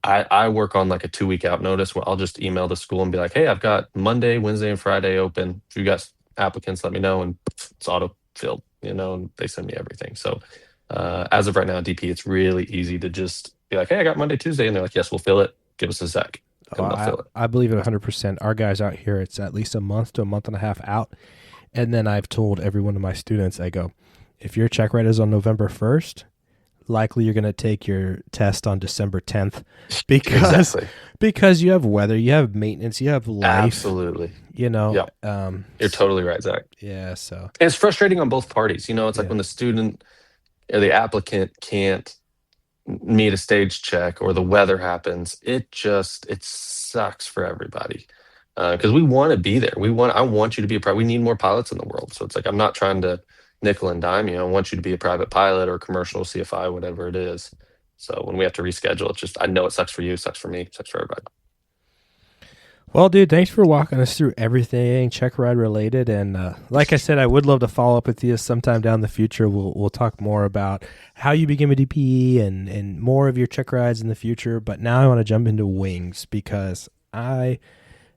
Speaker 2: I work on like a 2 week out notice where I'll just email the school and be like, hey, I've got Monday, Wednesday, and Friday open. If you got applicants, let me know. And it's auto filled, you know, and they send me everything. So as of right now, DP, it's really easy to just be like, hey, I got Monday, Tuesday. And they're like, yes, we'll fill it. Give us a sec.
Speaker 3: I believe it 100%. Our guys out here, it's at least a month to a month and a half out. And then I've told every one of my students, I go, if your check ride is on November 1st, likely you're going to take your test on December 10th because you have weather, you have maintenance, you have life.
Speaker 2: Absolutely.
Speaker 3: You know,
Speaker 2: you're totally right, Zach.
Speaker 3: Yeah. So
Speaker 2: and it's frustrating on both parties. You know, it's like when the student or the applicant can't meet a stage check or the weather happens, it sucks for everybody. Because we want to be there. I want you to be a pilot. We need more pilots in the world. So it's like, I'm not trying to nickel and dime you. I want you to be a private pilot or commercial CFI, whatever it is. So when we have to reschedule, it's just, I know it sucks for you, sucks for me, sucks for everybody.
Speaker 3: Well, dude, thanks for walking us through everything check ride related. And like I said, I would love to follow up with you sometime down the future. We'll talk more about how you became a DPE and more of your check rides in the future. But now I want to jump into wings because I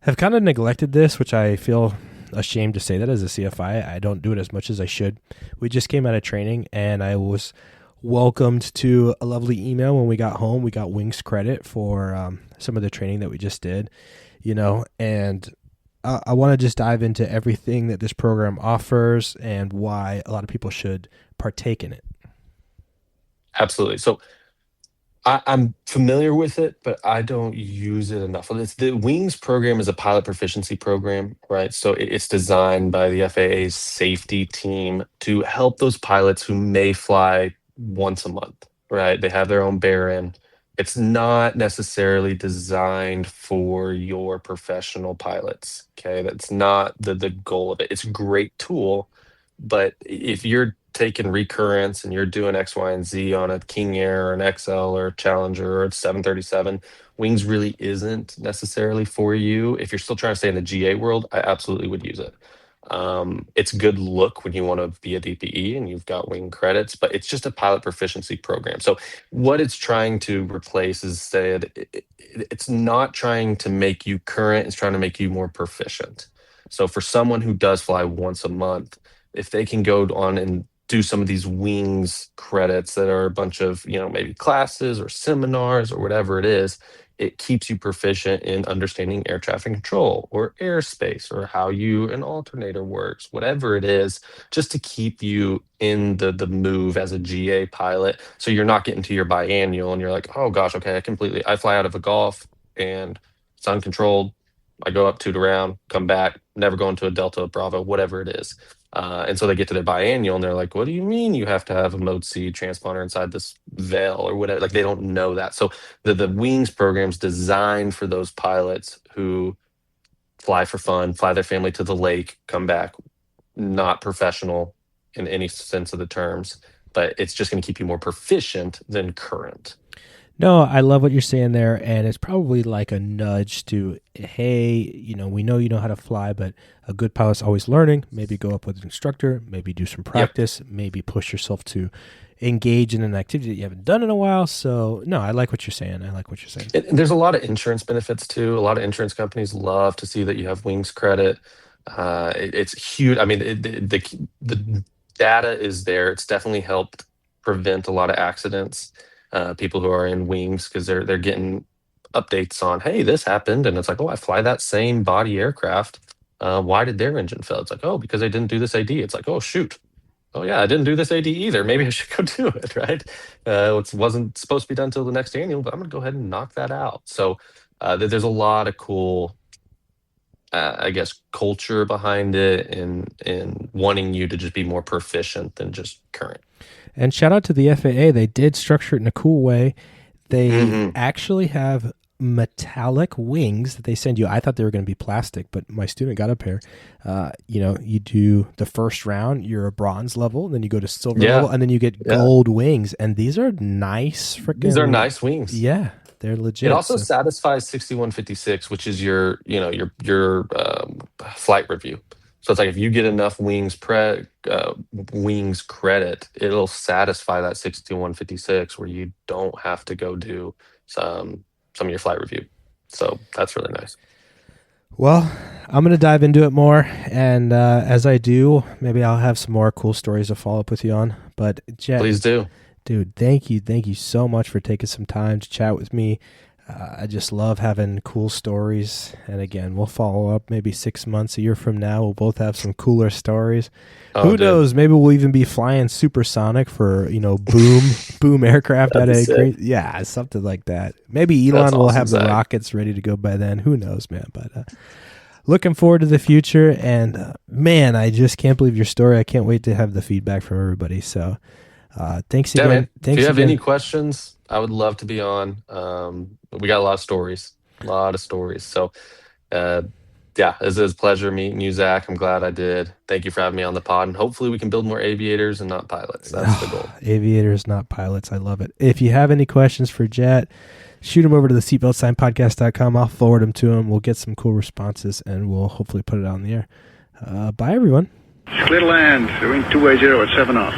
Speaker 3: have kind of neglected this, which I feel ashamed to say that as a CFI. I don't do it as much as I should. We just came out of training and I was welcomed to a lovely email when we got home. We got wings credit for some of the training that we just did. You know, and I want to just dive into everything that this program offers and why a lot of people should partake in it.
Speaker 2: Absolutely. So I'm familiar with it, but I don't use it enough. The W.I.N.G.S program is a pilot proficiency program, right? So it's designed by the FAA's safety team to help those pilots who may fly once a month, right? They have their own bear in. It's not necessarily designed for your professional pilots. Okay. That's not the goal of it. It's a great tool, but if you're taking recurrence and you're doing X, Y, and Z on a King Air or an XL or a Challenger or a 737, Wings really isn't necessarily for you. If you're still trying to stay in the GA world, I absolutely would use it. It's a good look when you want to be a DPE and you've got wing credits, but it's just a pilot proficiency program. So what it's trying to replace is said it's not trying to make you current, it's trying to make you more proficient. So for someone who does fly once a month, if they can go on and do some of these wings credits that are a bunch of, maybe classes or seminars or whatever it is, it keeps you proficient in understanding air traffic control or airspace or how an alternator works, whatever it is, just to keep you in the move as a GA pilot. So you're not getting to your biannual and you're like, oh gosh, okay, I fly out of a Golf and it's uncontrolled. I go up 2 to round, come back, never go into a Delta, Bravo, whatever it is. And so they get to their biannual and they're like, what do you mean you have to have a mode C transponder inside this veil or whatever? Like they don't know that. So the Wings program's designed for those pilots who fly for fun, fly their family to the lake, come back, not professional in any sense of the terms, but it's just going to keep you more proficient than current.
Speaker 3: No, I love what you're saying there, and it's probably like a nudge to, hey, we know you know how to fly, but a good pilot's always learning. Maybe go up with an instructor, maybe do some practice, maybe push yourself to engage in an activity that you haven't done in a while. So, no, I like what you're saying.
Speaker 2: And there's a lot of insurance benefits too. A lot of insurance companies love to see that you have Wings credit. It's huge. I mean, the data is there. It's definitely helped prevent a lot of accidents. People who are in Wings because they're getting updates on, hey, this happened, and it's like, oh, I fly that same body aircraft. Why did their engine fail? It's like, oh, because they didn't do this AD. It's like, oh shoot, oh yeah, I didn't do this AD either. Maybe I should go do it, right? It wasn't supposed to be done until the next annual, but I'm gonna go ahead and knock that out. So there's a lot of cool, I guess, culture behind it and wanting you to just be more proficient than just current.
Speaker 3: And shout out to the FAA. They did structure it in a cool way. They actually have metallic wings that they send you. I thought they were going to be plastic, but my student got a pair. You do the first round, you're a bronze level, and then you go to silver level, and then you get gold wings. And these are nice
Speaker 2: These are nice wings.
Speaker 3: Yeah, they're legit.
Speaker 2: It also satisfies 6156, which is your flight review. So it's like if you get enough wings credit, it'll satisfy that 6156 where you don't have to go do some of your flight review. So that's really nice.
Speaker 3: Well, I'm going to dive into it more. And as I do, maybe I'll have some more cool stories to follow up with you on. But Jett,
Speaker 2: please do.
Speaker 3: Dude, thank you. Thank you so much for taking some time to chat with me. I just love having cool stories. And again, we'll follow up maybe 6 months, a year from now. We'll both have some cooler stories. Who knows? Maybe we'll even be flying supersonic for, boom aircraft at a great, something like that. Maybe Elon will have the rockets ready to go by then. Who knows, man? But looking forward to the future. And man, I just can't believe your story. I can't wait to have the feedback from everybody. So thanks again.
Speaker 2: Man, if you have any questions, I would love to be on. We got a lot of stories. So, it's a pleasure meeting you, Zach. I'm glad I did. Thank you for having me on the pod. And hopefully we can build more aviators and not pilots. That's the goal.
Speaker 3: Aviators, not pilots. I love it. If you have any questions for Jett, shoot them over to the seatbeltsignpodcast.com. I'll forward them to him. We'll get some cool responses, and we'll hopefully put it on the air. Bye, everyone.
Speaker 4: Clear to land. Wing 280 at 7 off.